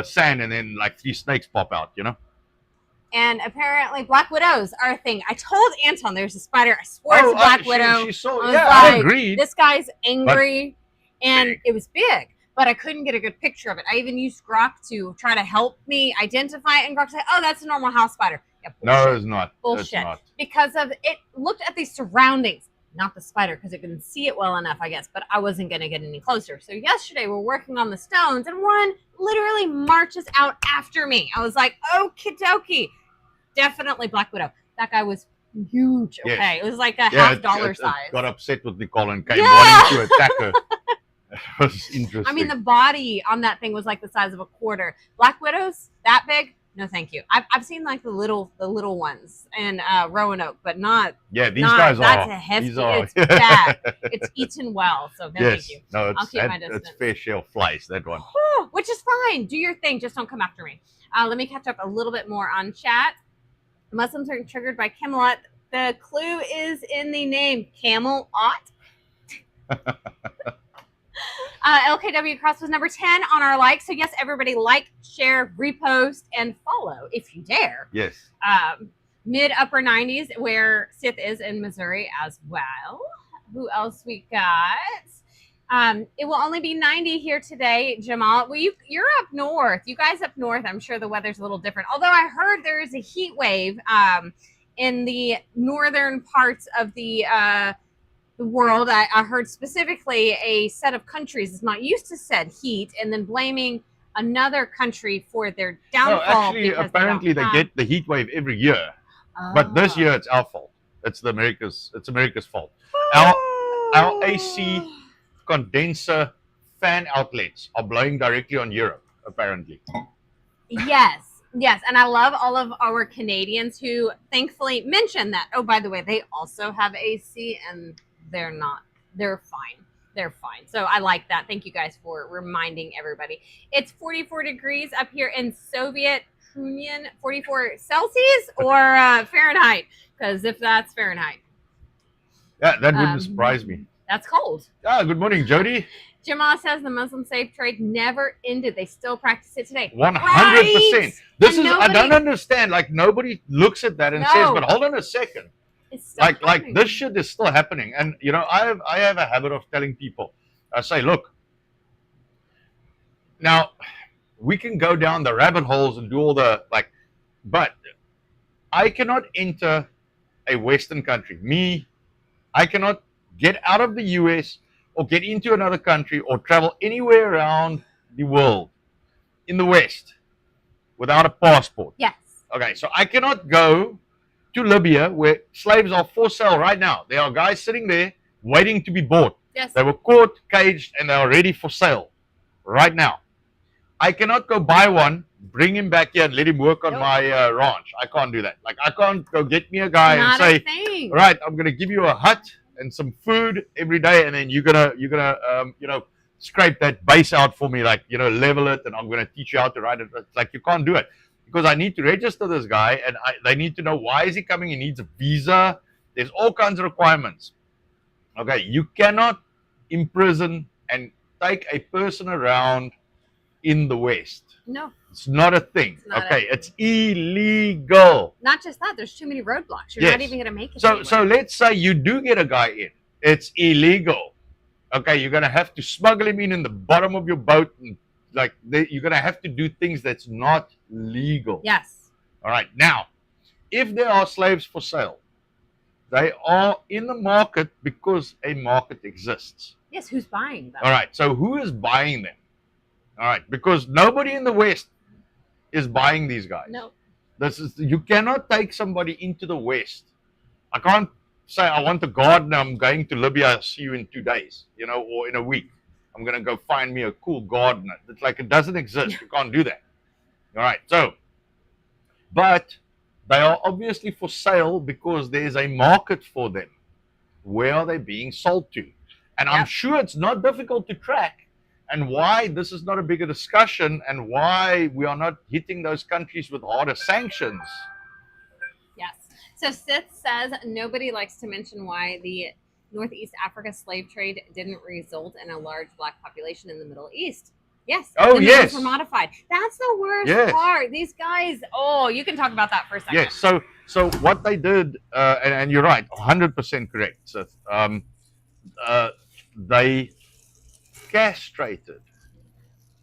Speaker 2: sand and then 3 snakes pop out,
Speaker 1: And apparently Black Widows are a thing. I told Anton there's a spider. I swore it's a Black Widow.
Speaker 2: I agreed.
Speaker 1: This guy's angry. And it was big, but I couldn't get a good picture of it. I even used Grok to try to help me identify it. And Grok said, oh, that's a normal house spider. Yeah,
Speaker 2: no, it's not.
Speaker 1: Bullshit.
Speaker 2: It's not.
Speaker 1: Because of it looked at the surroundings, not the spider, because it couldn't see it well enough, I guess. But I wasn't going to get any closer. So yesterday we're working on the stones, and one literally marches out after me. I was like, okie dokie. Definitely Black Widow. That guy was huge. Okay, yes. It was like a $50 size.
Speaker 2: It got upset with Nicole and came wanting to attack her. It was interesting.
Speaker 1: I mean, the body on that thing was like the size of a quarter. Black Widows that big? No, thank you. I've seen like the little ones in Roanoke, but not.
Speaker 2: Yeah, these guys are.
Speaker 1: That's a hefty. It's bad. It's eaten well, so no, thank you.
Speaker 2: No, I'll keep my distance. It's fair share flies. That one.
Speaker 1: Which is fine. Do your thing. Just don't come after me. Let me catch up a little bit more on chat. Muslims are triggered by Camelot. The clue is in the name, Camel-Ot. LKW Cross was number 10 on our like. So yes, everybody like, share, repost, and follow if you dare.
Speaker 2: Yes.
Speaker 1: mid upper 90s, where Sith is in Missouri as well. Who else we got? It will only be 90 here today, Jamal. Well, you're up north. You guys up north, I'm sure the weather's a little different. Although I heard there is a heat wave in the northern parts of the world. I heard specifically a set of countries is not used to said heat, and then blaming another country for their downfall.
Speaker 2: No, actually, apparently they get the heat wave every year, but this year it's our fault. It's America's fault. Our AC condenser fan outlets are blowing directly on Europe, apparently.
Speaker 1: Yes, and I love all of our Canadians who thankfully mentioned that. Oh, by the way, they also have AC, and they're fine. They're fine. So I like that. Thank you guys for reminding everybody. It's 44 degrees up here in Soviet Union. 44 Celsius or Fahrenheit? Because if that's Fahrenheit.
Speaker 2: Yeah, that wouldn't surprise me.
Speaker 1: That's cold.
Speaker 2: Ah, good morning, Jody.
Speaker 1: Jamal says the Muslim slave trade never ended. They still practice it today.
Speaker 2: 100%.
Speaker 1: Right?
Speaker 2: This is, I don't understand. Like, nobody looks at that and says, but hold on a second.
Speaker 1: It's still
Speaker 2: like this shit is still happening. And, you know, I have a habit of telling people, I say, look, now we can go down the rabbit holes and do all the, like, but I cannot enter a Western country. I cannot get out of the US or get into another country or travel anywhere around the world in the West without a passport.
Speaker 1: Yes.
Speaker 2: Okay, so I cannot go to Libya where slaves are for sale right now. There are guys sitting there waiting to be bought.
Speaker 1: Yes.
Speaker 2: They were caught, caged, and they are ready for sale right now. I cannot go buy one, bring him back here and let him work on my ranch. I can't do that. Like, I can't go get me a guy and say, right, I'm going to give you a hut and some food every day, and then you're gonna you know, scrape that base out for me, like, you know, level it, and I'm gonna teach you how to ride it. It's like, you can't do it because I need to register this guy, and they need to know why is he coming. He needs a visa. There's all kinds of requirements. Okay, you cannot imprison and take a person around in the West.
Speaker 1: No.
Speaker 2: It's not a thing. It's illegal.
Speaker 1: Not just that, there's too many roadblocks. You're not even going to make it.
Speaker 2: So let's say you do get a guy in. It's illegal. Okay, you're going to have to smuggle him in the bottom of your boat. And, like, you're going to have to do things that's not legal.
Speaker 1: Yes.
Speaker 2: All right. Now, if there are slaves for sale, they are in the market because a market exists.
Speaker 1: Yes, who's buying them?
Speaker 2: All right, so who is buying them? All right, because nobody in the West is buying these guys.
Speaker 1: No.
Speaker 2: You cannot take somebody into the West. I can't say I want a gardener, I'm going to Libya, I'll see you in 2 days, you know, or in a week. I'm going to go find me a cool gardener. It's like, it doesn't exist. You can't do that. All right, so, but they are obviously for sale because there's a market for them. Where are they being sold to? And I'm sure it's not difficult to track, and why this is not a bigger discussion, and why we are not hitting those countries with harder sanctions.
Speaker 1: Yes. So Sith says nobody likes to mention why the Northeast Africa slave trade didn't result in a large black population in the Middle East. Yes.
Speaker 2: Oh,
Speaker 1: the
Speaker 2: yes.
Speaker 1: Were modified. That's the worst part. These guys. Oh, you can talk about that for a second.
Speaker 2: Yes. So what they did, and you're right, 100% correct. So they castrated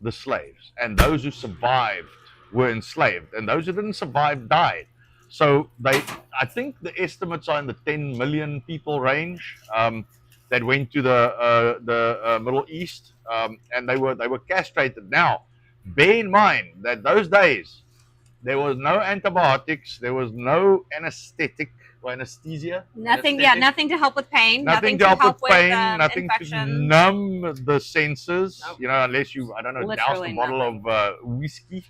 Speaker 2: the slaves, and those who survived were enslaved, and those who didn't survive died. So I think the estimates are in the 10 million people range that went to the Middle East, and they were castrated. Now, bear in mind that those days there was no antibiotics, there was no anesthetic or anesthesia.
Speaker 1: Nothing. Yeah, nothing to help with pain.
Speaker 2: Nothing to help with pain. Nothing
Speaker 1: infection.
Speaker 2: To numb the senses. Nope. You know, unless you, I don't know, douse a bottle of whiskey.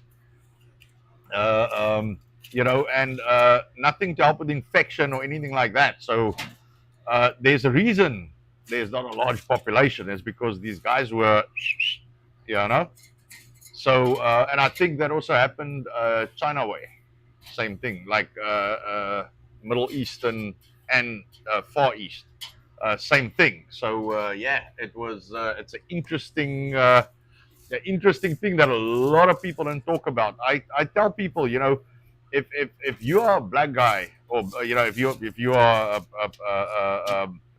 Speaker 2: You know, and nothing to help with infection or anything like that. So there's a reason there's not a large population. It's because these guys were, you know. So, and I think that also happened China way. Same thing, like Middle Eastern and Far East. Same thing. So, yeah, it's an interesting thing that a lot of people don't talk about. I tell people, you know, if you are a black guy or if you are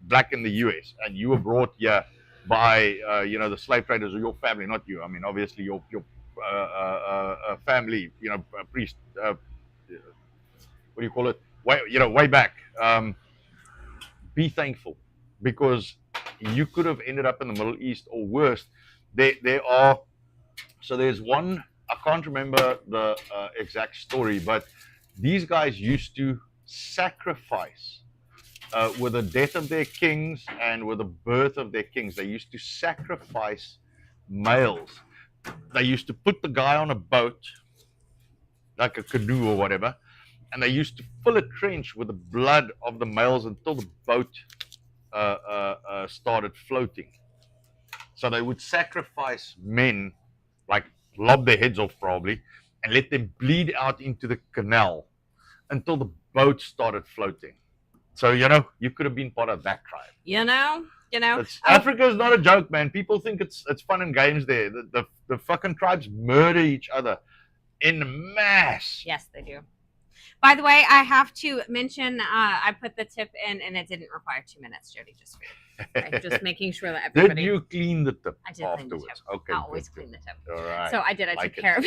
Speaker 2: black in the U.S. and you were brought here by the slave traders or your family, not you. I mean, obviously your family, priest. What do you call it? Way back. Be thankful, because you could have ended up in the Middle East, or worse. There are. So there's one. I can't remember the exact story, but these guys used to sacrifice with the death of their kings and with the birth of their kings. They used to sacrifice males. They used to put the guy on a boat, like a canoe or whatever, and they used to fill a trench with the blood of the males until the boat started floating. So they would sacrifice men, like lob their heads off probably, and let them bleed out into the canal until the boat started floating. So you could have been part of that tribe. Africa is not a joke, man. People think it's fun and games there. The fucking tribes murder each other in mass.
Speaker 1: Yes, they do. By the way, I have to mention, I put the tip in, and it didn't require 2 minutes, Jody. Just making sure that everybody.
Speaker 2: Did you clean the tip?
Speaker 1: I did
Speaker 2: afterwards?
Speaker 1: clean the tip.
Speaker 2: Okay,
Speaker 1: I always clean the tip.
Speaker 2: All right.
Speaker 1: So I did. I took care of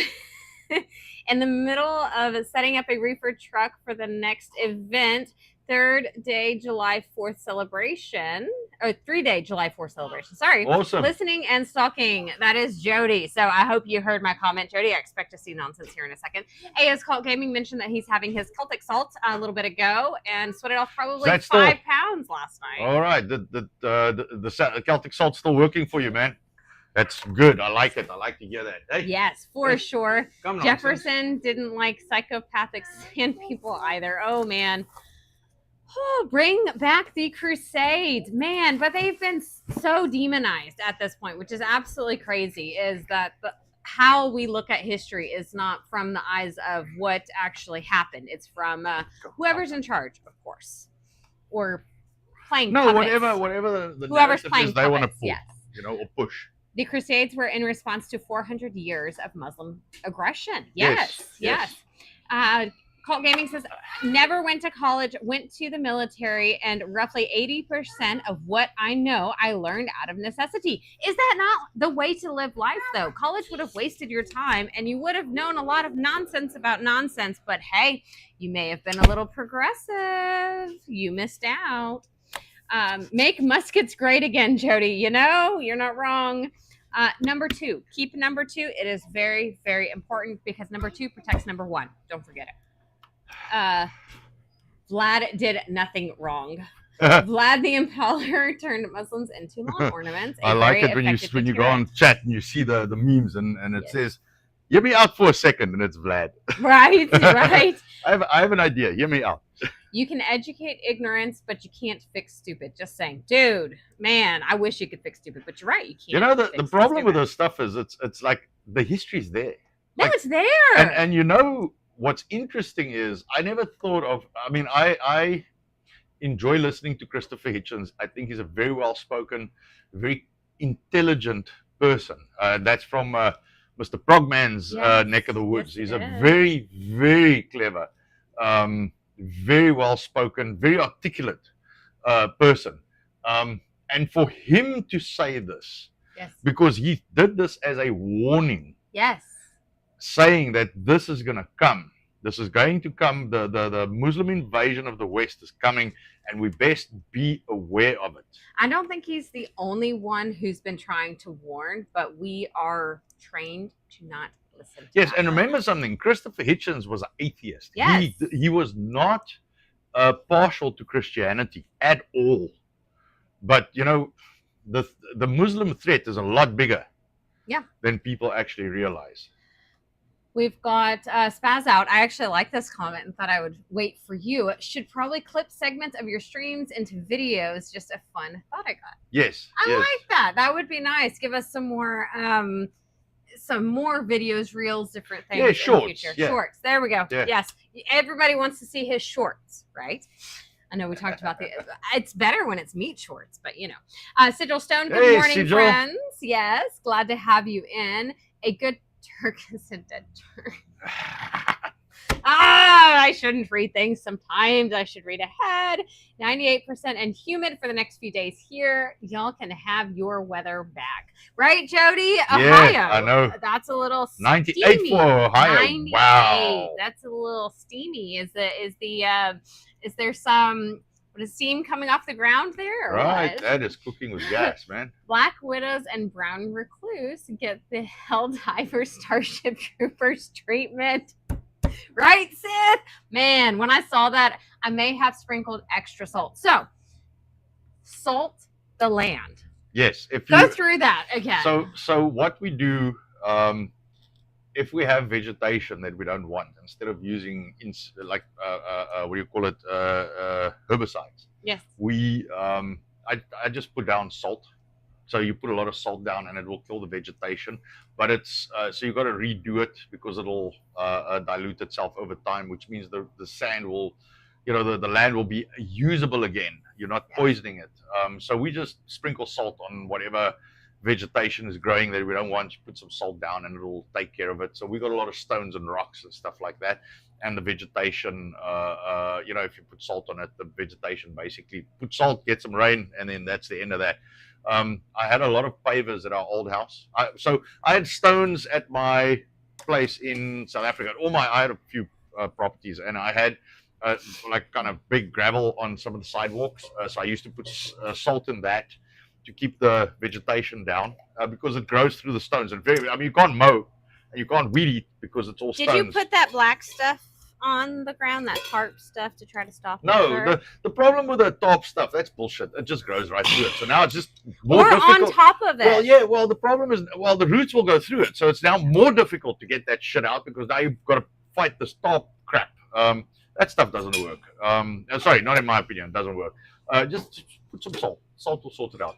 Speaker 1: it. In the middle of setting up a reefer truck for the next event, 3rd day July 4th celebration, or 3-day July 4th celebration. Sorry.
Speaker 2: Awesome.
Speaker 1: Listening and stalking. That is Jody. So I hope you heard my comment, Jody. I expect to see nonsense here in a second. AS Cult Gaming mentioned that he's having his Celtic Salt a little bit ago and sweated off probably 5 pounds last night.
Speaker 2: All right. The Celtic Salt's still working for you, man. That's good. I like it. I like to hear that. Hey.
Speaker 1: Yes, for sure. Jefferson didn't like psychopathic sand people either. Oh, man. Oh, bring back the Crusades, man. But they've been so demonized at this point, which is absolutely crazy, is that how we look at history is not from the eyes of what actually happened. It's from whoever's in charge, of course, or playing puppets.
Speaker 2: whatever the
Speaker 1: whoever's playing
Speaker 2: is they want to pull,
Speaker 1: yes.
Speaker 2: Or push.
Speaker 1: The Crusades were in response to 400 years of Muslim aggression. Yes. Cult Gaming says, never went to college, went to the military, and roughly 80% of what I know I learned out of necessity. Is that not the way to live life, though? College would have wasted your time, and you would have known a lot of nonsense about nonsense, but hey, you may have been a little progressive. You missed out. Make muskets great again, Jody. You're not wrong. Number 2, keep number 2. It is very, very important because number 2 protects number 1. Don't forget it. Vlad did nothing wrong. Vlad the Impaler turned Muslims into lawn ornaments.
Speaker 2: I like it when you go on chat and you see the memes and it says, "Hear me out for a second," and it's Vlad.
Speaker 1: Right.
Speaker 2: I have an idea. Hear me out.
Speaker 1: You can educate ignorance, but you can't fix stupid. Just saying, dude, man, I wish you could fix stupid, but you're right, you can't.
Speaker 2: The problem with those stuff is it's like the history's there.
Speaker 1: No, it's there.
Speaker 2: And what's interesting is I never thought of. I mean, I enjoy listening to Christopher Hitchens. I think he's a very well-spoken, very intelligent person. That's from Mr. Progman's neck of the woods. He's a very, very clever, very well-spoken, very articulate person. And for him to say this, because he did this as a warning, saying that this is going to come. This is going to come. The Muslim invasion of the West is coming, and we best be aware of it.
Speaker 1: I don't think he's the only one who's been trying to warn, but we are trained to not listen to
Speaker 2: Yes, and remember something. Christopher Hitchens was an atheist.
Speaker 1: Yes.
Speaker 2: He was not partial to Christianity at all. But, the Muslim threat is a lot bigger than people actually realize.
Speaker 1: We've got Spaz Out. I actually like this comment and thought I would wait for you. Should probably clip segments of your streams into videos. Just a fun thought I got.
Speaker 2: Yes.
Speaker 1: I like that. That would be nice. Give us some more videos, reels, different things.
Speaker 2: Yeah, shorts.
Speaker 1: In the future.
Speaker 2: Yeah.
Speaker 1: Shorts. There we go.
Speaker 2: Yeah.
Speaker 1: Yes. Everybody wants to see his shorts, right? I know we talked about it's better when it's meat shorts, but Sigil Stone, good morning,
Speaker 2: Sigil.
Speaker 1: friends. Yes. Glad to have you in. A good Turk is a dead Turk. I shouldn't read things sometimes. I should read ahead. 98% and humid for the next few days here. Y'all can have your weather back. Right, Jody? Ohio.
Speaker 2: Yeah, I know.
Speaker 1: That's a little
Speaker 2: 98
Speaker 1: steamy.
Speaker 2: for Ohio.
Speaker 1: 98.
Speaker 2: Wow.
Speaker 1: That's a little steamy. Is there some steam coming off the ground there?
Speaker 2: Right, that is cooking with gas, man.
Speaker 1: Black Widows and Brown Recluse get the Helldiver Starship Troopers treatment. Right, Sith? Man, when I saw that, I may have sprinkled extra salt. So, salt the land.
Speaker 2: Yes. If
Speaker 1: Go through that again.
Speaker 2: So what we do, if we have vegetation that we don't want, instead of using what do you call it, herbicides.
Speaker 1: Yes.
Speaker 2: I just put down salt. So you put a lot of salt down, and it will kill the vegetation. But it's so you got to redo it because it'll dilute itself over time, which means the sand will, the land will be usable again. You're not poisoning it. So we just sprinkle salt on whatever vegetation is growing that we don't want. You put some salt down, and it'll take care of it. So we got a lot of stones and rocks and stuff like that. And the vegetation, if you put salt on it, the vegetation basically put salt, get some rain, and then that's the end of that. I had a lot of pavers at our old house. So I had stones at my place in South Africa. I had a few properties, and I had kind of big gravel on some of the sidewalks. So I used to put salt in that to keep the vegetation down because it grows through the stones. And you can't mow and you can't weed eat because it's all stones.
Speaker 1: Did you put that black stuff on the ground, that tarp stuff, to try to stop it?
Speaker 2: No, the problem with the tarp stuff, that's bullshit. It just grows right through it. So now it's just more
Speaker 1: difficult. On top of it.
Speaker 2: Well, the problem is, the roots will go through it. So it's now more difficult to get that shit out because now you've got to fight this tarp crap. That stuff doesn't work. Sorry, not in my opinion, it doesn't work. Just put some salt. Salt will sort it out.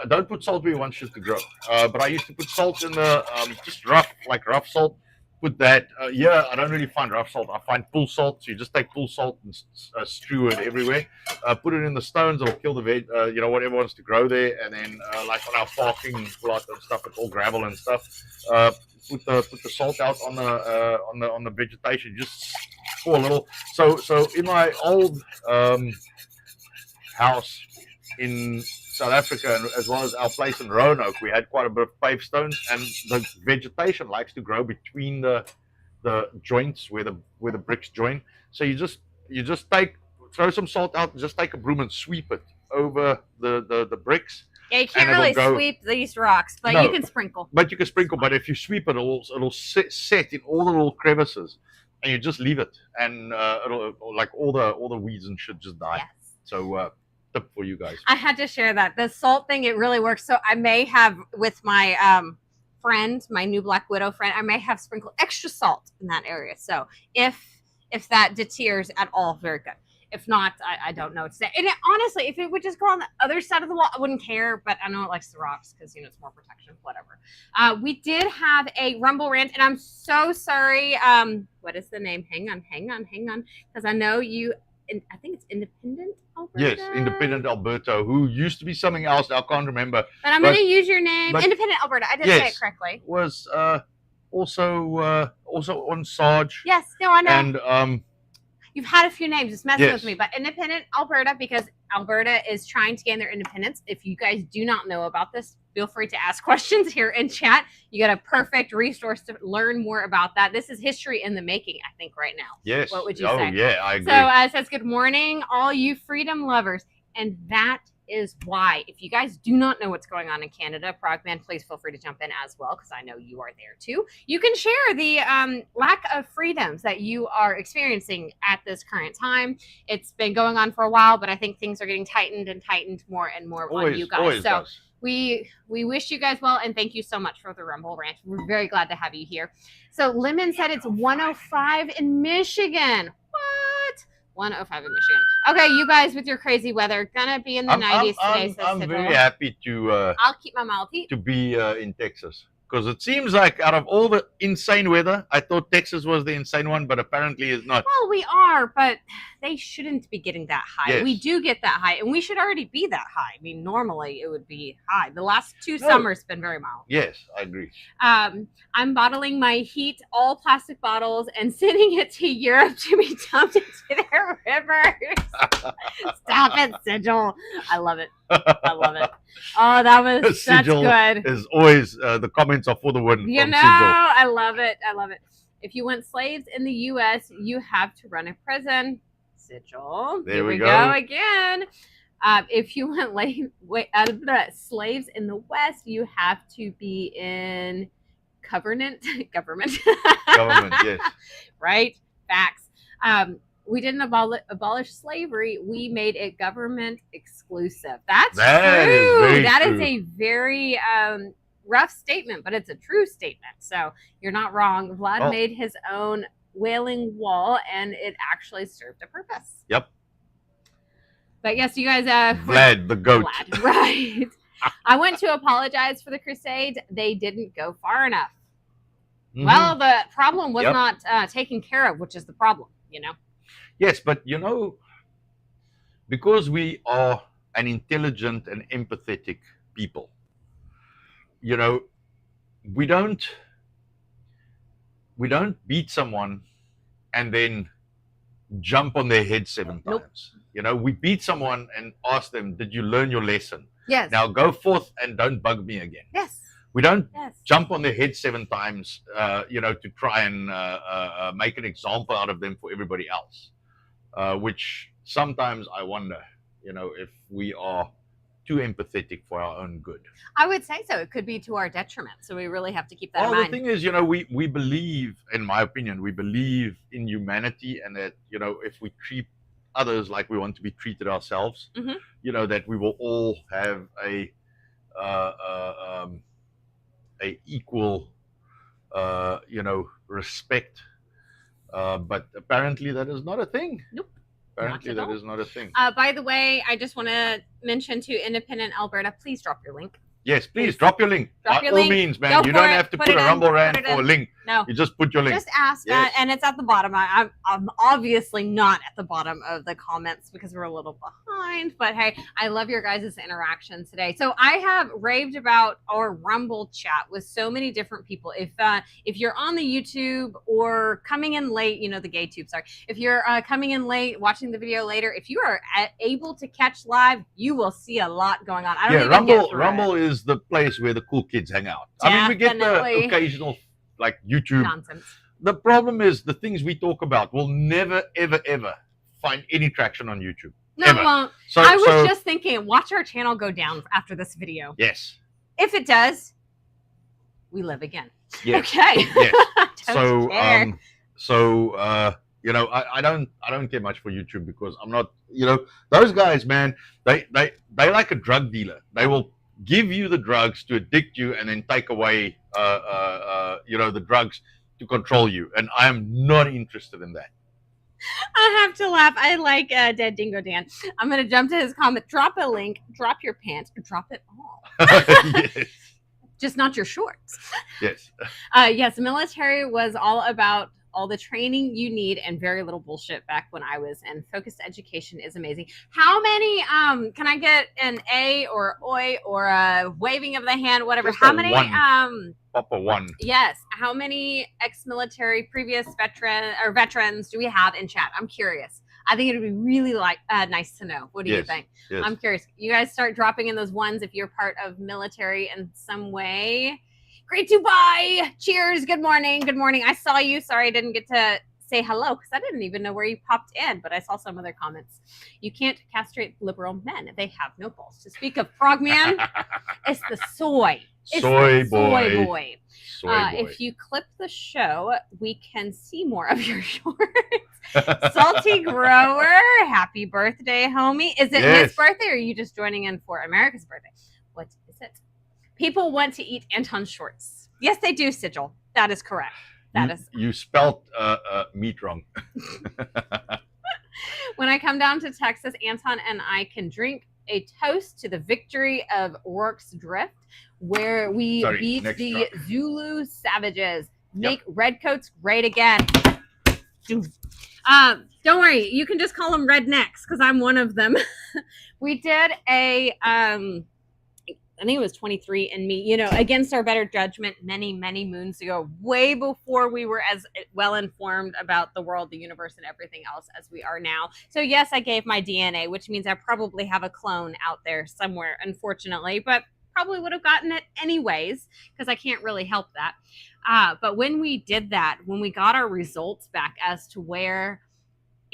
Speaker 2: Don't put salt where you want shit to grow. But I used to put salt in the, just rough salt. Put that, I don't really find rough salt. I find full salt. So you just take full salt and strew it everywhere. Put it in the stones. It'll kill the whatever wants to grow there. And then, like on our parking lot and stuff, it's all gravel and stuff. Put the salt out on the vegetation. Just pour a little. So in my old house in South Africa, and as well as our place in Roanoke, we had quite a bit of paved stones, and the vegetation likes to grow between the joints where the bricks join. So you just throw some salt out, and just take a broom and sweep it over the bricks.
Speaker 1: Yeah, you can't really sweep these rocks, but you can sprinkle.
Speaker 2: But you can sprinkle. But if you sweep it, it'll set in all the little crevices, and you just leave it, and it'll, like, all the weeds and shit just die. Yes. So. Tip for you guys.
Speaker 1: I had to share that. The salt thing, it really works. So I may have, with my friend, my new Black Widow friend, I may have sprinkled extra salt in that area. So if that deters at all, very good. If not, I don't know what to say. And honestly, if it would just go on the other side of the wall, I wouldn't care. But I know it likes the rocks because, it's more protection, whatever. We did have a Rumble rant, and I'm so sorry. What is the name? Hang on. Because I know you... I think it's Independent Alberta.
Speaker 2: Yes, Independent Alberta, who used to be something else. I can't remember.
Speaker 1: But I'm going to use your name. Independent Alberta. I didn't say it correctly.
Speaker 2: Was also on Sarge.
Speaker 1: Yes, no, I know.
Speaker 2: And
Speaker 1: you've had a few names. It's messing with me. But Independent Alberta, because Alberta is trying to gain their independence. If you guys do not know about this, feel free to ask questions here in chat. You got a perfect resource to learn more about that. This is history in the making, I think, right now.
Speaker 2: Yes.
Speaker 1: What would you say?
Speaker 2: Oh, yeah, I agree.
Speaker 1: So it says, good morning, all you freedom lovers. And that is why, if you guys do not know what's going on in Canada, Progman, please feel free to jump in as well, because I know you are there too. You can share the lack of freedoms that you are experiencing at this current time. It's been going on for a while, but I think things are getting tightened more and more on you guys. So
Speaker 2: does.
Speaker 1: We wish you guys well, and thank you so much for the Rumble rant. We're very glad to have you here. So Lemon said it's 105 in Michigan. What? 105 in Michigan. Okay, you guys with your crazy weather, gonna be in the 90s today.
Speaker 2: I'm very happy to.
Speaker 1: I'll keep my mouth shut.
Speaker 2: To be in Texas, because it seems like out of all the insane weather, I thought Texas was the insane one, but apparently it's not.
Speaker 1: Well, we are, but they shouldn't be getting that high.
Speaker 2: Yes.
Speaker 1: We do get that high, and we should already be that high. I mean, normally it would be high. The last 2 summers been very mild.
Speaker 2: Yes, I agree.
Speaker 1: I'm bottling my heat, all plastic bottles, and sending it to Europe to be dumped into their rivers. Stop it, Sigil. I love it. I love it. Oh, that's good.
Speaker 2: As always, the comments are for the win.
Speaker 1: You know, I love it. I love it. If you want slaves in the U.S., you have to run a prison. Sigil.
Speaker 2: There
Speaker 1: Here
Speaker 2: we
Speaker 1: go again. If you want slaves in the West, you have to be in government.
Speaker 2: Government, yes.
Speaker 1: Right? Facts. We didn't abolish slavery. We made it government exclusive. That's true. That is a very rough statement, but it's a true statement. So you're not wrong. Vlad made his own Wailing Wall, and it actually served a purpose.
Speaker 2: Yep.
Speaker 1: But yes, you guys.
Speaker 2: Vlad the goat.
Speaker 1: Vlad, right. I went to apologize for the crusade. They didn't go far enough. Mm-hmm. Well, the problem was not taken care of, which is the problem, you know.
Speaker 2: Yes, but you know, because we are an intelligent and empathetic people, you know, we don't beat someone and then jump on their head 7 times. You know, we beat someone and ask them, did you learn your lesson?
Speaker 1: Yes.
Speaker 2: Now go forth and don't bug me again.
Speaker 1: Yes.
Speaker 2: We don't jump on their head 7 times, you know, to try and make an example out of them for everybody else. Which sometimes I wonder, you know, if we are too empathetic for our own good.
Speaker 1: I would say so. It could be to our detriment. So we really have to keep that in mind.
Speaker 2: Well, the thing is, you know, we believe, in my opinion, we believe in humanity, and that, you know, if we treat others like we want to be treated ourselves, you know, that we will all have a equal, you know, respect. But apparently that is not a thing.
Speaker 1: Nope.
Speaker 2: Apparently that is not a thing.
Speaker 1: By the way, I just want to mention to Independent Alberta, please drop your link.
Speaker 2: Yes, please drop your link. By all means, man. You don't have to put a Rumble Rant or a link.
Speaker 1: No.
Speaker 2: You just put your link.
Speaker 1: Just ask that, and it's at the bottom. I'm obviously not at the bottom of the comments because we're a little behind. But hey, I love your guys' interaction today. So I have raved about our Rumble chat with so many different people. If you're on the YouTube or coming in late, you know, the gay tube, sorry. If you're coming in late, watching the video later, if you are able to catch live, you will see a lot going on. I don't even
Speaker 2: Rumble is the place where the cool kids hang out. Definitely. I mean, we get the occasional like YouTube
Speaker 1: nonsense.
Speaker 2: The problem is the things we talk about will never, ever, ever find any traction on YouTube.
Speaker 1: No, it won't. So, I was just thinking, watch our channel go down after this video.
Speaker 2: Yes.
Speaker 1: If it does, we live again.
Speaker 2: Yes.
Speaker 1: Okay.
Speaker 2: Yes. So you know, I don't care much for YouTube because I'm not, you know, those guys, man, they like a drug dealer. They will give you the drugs to addict you and then take away you know, the drugs to control you, and I am not interested in that.
Speaker 1: I have to laugh. I like Dead Dingo Dan. I'm gonna jump to his comment. Drop a link, drop your pants, drop it all.
Speaker 2: Yes.
Speaker 1: Just not your shorts.
Speaker 2: Yes.
Speaker 1: Yes, military was all about all the training you need and very little bullshit back when I was in. Focused education is amazing. How many, can I get an A or oi or a waving of the hand, whatever?
Speaker 2: Just
Speaker 1: how many,
Speaker 2: Papa one.
Speaker 1: Yes. How many ex-military previous veterans do we have in chat? I'm curious. I think it would be really nice to know. What do you think?
Speaker 2: Yes.
Speaker 1: I'm curious. You guys start dropping in those ones if you're part of military in some way. Great to buy. Cheers. Good morning. Good morning. I saw you. Sorry, I didn't get to say hello because I didn't even know where you popped in, but I saw some other comments. You can't castrate liberal men. They have no balls. To speak of frogman, it's the soy. It's
Speaker 2: soy
Speaker 1: the
Speaker 2: boy.
Speaker 1: Soy boy.
Speaker 2: Soy boy.
Speaker 1: If you clip the show, we can see more of your shorts. Salty Grower, happy birthday, homie. Is it his birthday or are you just joining in for America's birthday? What is it? People want to eat Anton's shorts. Yes, they do, Sigil. That is correct.
Speaker 2: You spelt meat wrong.
Speaker 1: When I come down to Texas, Anton and I can drink a toast to the victory of Rourke's Drift, where we beat the Zulu savages. Make redcoats great again. Don't worry, you can just call them rednecks because I'm one of them. We did a I think it was 23andMe, you know, against our better judgment many, many moons ago, way before we were as well informed about the world, the universe, and everything else as we are now. So, yes, I gave my DNA, which means I probably have a clone out there somewhere, unfortunately, but probably would have gotten it anyways because I can't really help that. But when we did that, when we got our results back as to where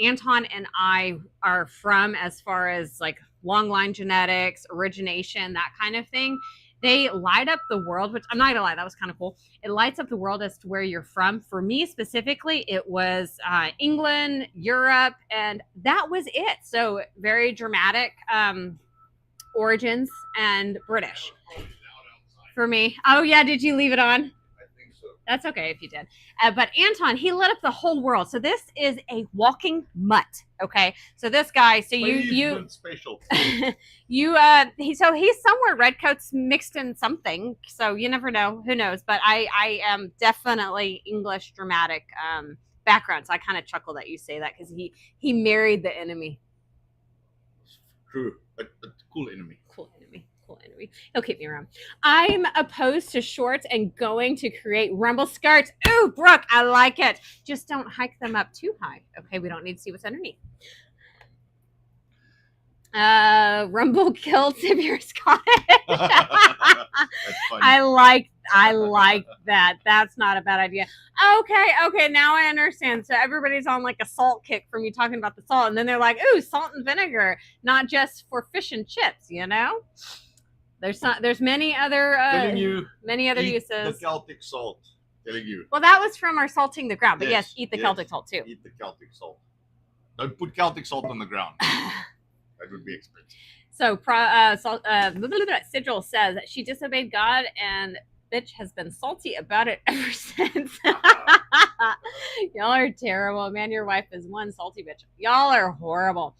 Speaker 1: Anton and I are from, as far as like long line genetics, origination, that kind of thing, they light up the world, which I'm not gonna lie, that was kind of cool. It lights up the world as to where you're from. For me specifically, it was England, Europe, and that was it. So very dramatic origins and British for me. Oh yeah, did you leave it on? That's okay if you did. But Anton, he lit up the whole world. So this is a walking mutt. Okay. So this guy, so you
Speaker 2: spatial.
Speaker 1: he's somewhere redcoats mixed in something. So you never know. Who knows? But I am definitely English dramatic background. So I kind of chuckle that you say that because he married the enemy.
Speaker 2: True. A cool enemy.
Speaker 1: Cool enemy. He'll keep me around. I'm opposed to shorts and going to create rumble skirts. Ooh, Brooke, I like it. Just don't hike them up too high. Okay, we don't need to see what's underneath. Rumble kilts if you're Scottish. I like that. That's not a bad idea. Okay, now I understand. So everybody's on like a salt kick from you talking about the salt, and then they're like, ooh, salt and vinegar, not just for fish and chips, you know? There's many other uses.
Speaker 2: The Celtic salt. Telling you.
Speaker 1: Well, that was from our salting the ground, but yes, eat the Celtic salt too.
Speaker 2: Eat the Celtic salt. Don't put Celtic salt on the ground. That would be expensive.
Speaker 1: So, Sigil says that she disobeyed God and bitch has been salty about it ever since. Y'all are terrible. Man, your wife is one salty bitch. Y'all are horrible.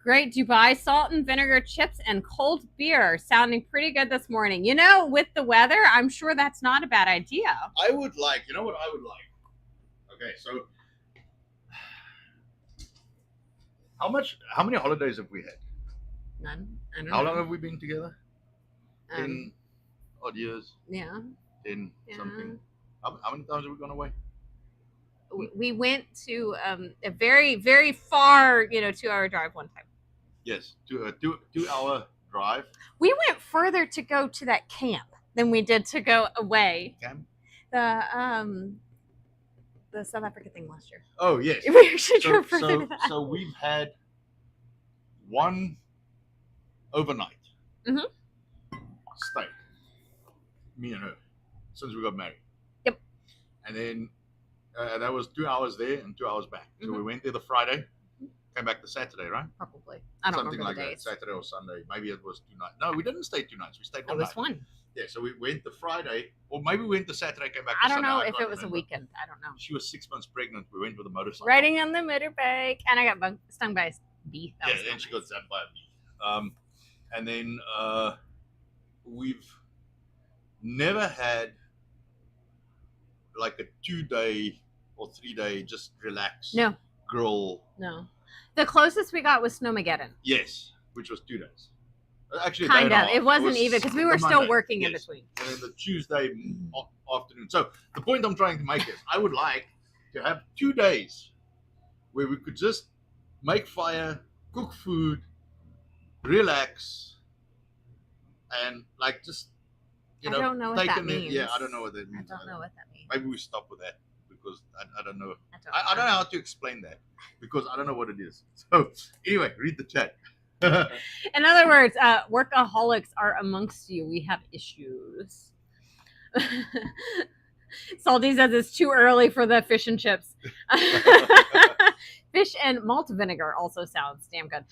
Speaker 1: Great Dubai salt and vinegar chips and cold beer. Sounding pretty good this morning. You know, with the weather, I'm sure that's not a bad idea.
Speaker 2: I would like, you know what I would like? Okay, so how many holidays have we had?
Speaker 1: None. I don't
Speaker 2: How
Speaker 1: know.
Speaker 2: long have we been together? 10 odd years.
Speaker 1: Yeah.
Speaker 2: 10 something. How many times have we gone away?
Speaker 1: We went to a very, very far, 2-hour drive one time.
Speaker 2: Yes, 2-hour drive.
Speaker 1: We went further to go to that camp than we did to go away.
Speaker 2: Camp?
Speaker 1: The South Africa thing last year.
Speaker 2: Oh yes.
Speaker 1: We actually drove further to that.
Speaker 2: So we've had one overnight stay, me and her, since we got married.
Speaker 1: Yep.
Speaker 2: And then that was 2 hours there and 2 hours back. So we went there the Friday, came back the Saturday, right?
Speaker 1: Probably. I don't
Speaker 2: Something
Speaker 1: remember
Speaker 2: like
Speaker 1: the days.
Speaker 2: that. Saturday or Sunday. Maybe it was 2 nights. No, we didn't stay 2 nights. We stayed one
Speaker 1: It was
Speaker 2: night.
Speaker 1: one.
Speaker 2: Yeah, so we went the Friday, or maybe we went the Saturday, came back.
Speaker 1: I don't
Speaker 2: Sunday.
Speaker 1: know
Speaker 2: I
Speaker 1: if
Speaker 2: can't
Speaker 1: it was
Speaker 2: remember.
Speaker 1: a weekend. I don't know.
Speaker 2: She was 6 months pregnant. We went with a motorcycle.
Speaker 1: Riding on the motorbike, and I got stung by a bee.
Speaker 2: Yeah, then she got zapped by a bee. And then we've never had like a 2-day or 3-day just relax.
Speaker 1: No.
Speaker 2: Grill.
Speaker 1: No. The closest we got was Snowmageddon.
Speaker 2: Yes, which was 2 days. Actually,
Speaker 1: kind of. It wasn't even because we were still working in between.
Speaker 2: And then the Tuesday afternoon. So the point I'm trying to make is, I would like to have 2 days where we could just make fire, cook food, relax, and like just
Speaker 1: I don't know what that means.
Speaker 2: Yeah, I don't know what that means.
Speaker 1: I don't know what that means.
Speaker 2: Maybe we stop with that because I don't know. I don't know how to explain that because I don't know what it is. So anyway, read the chat.
Speaker 1: In other words, workaholics are amongst you. We have issues. Salty says it's too early for the fish and chips. Fish and malt vinegar also sounds damn good.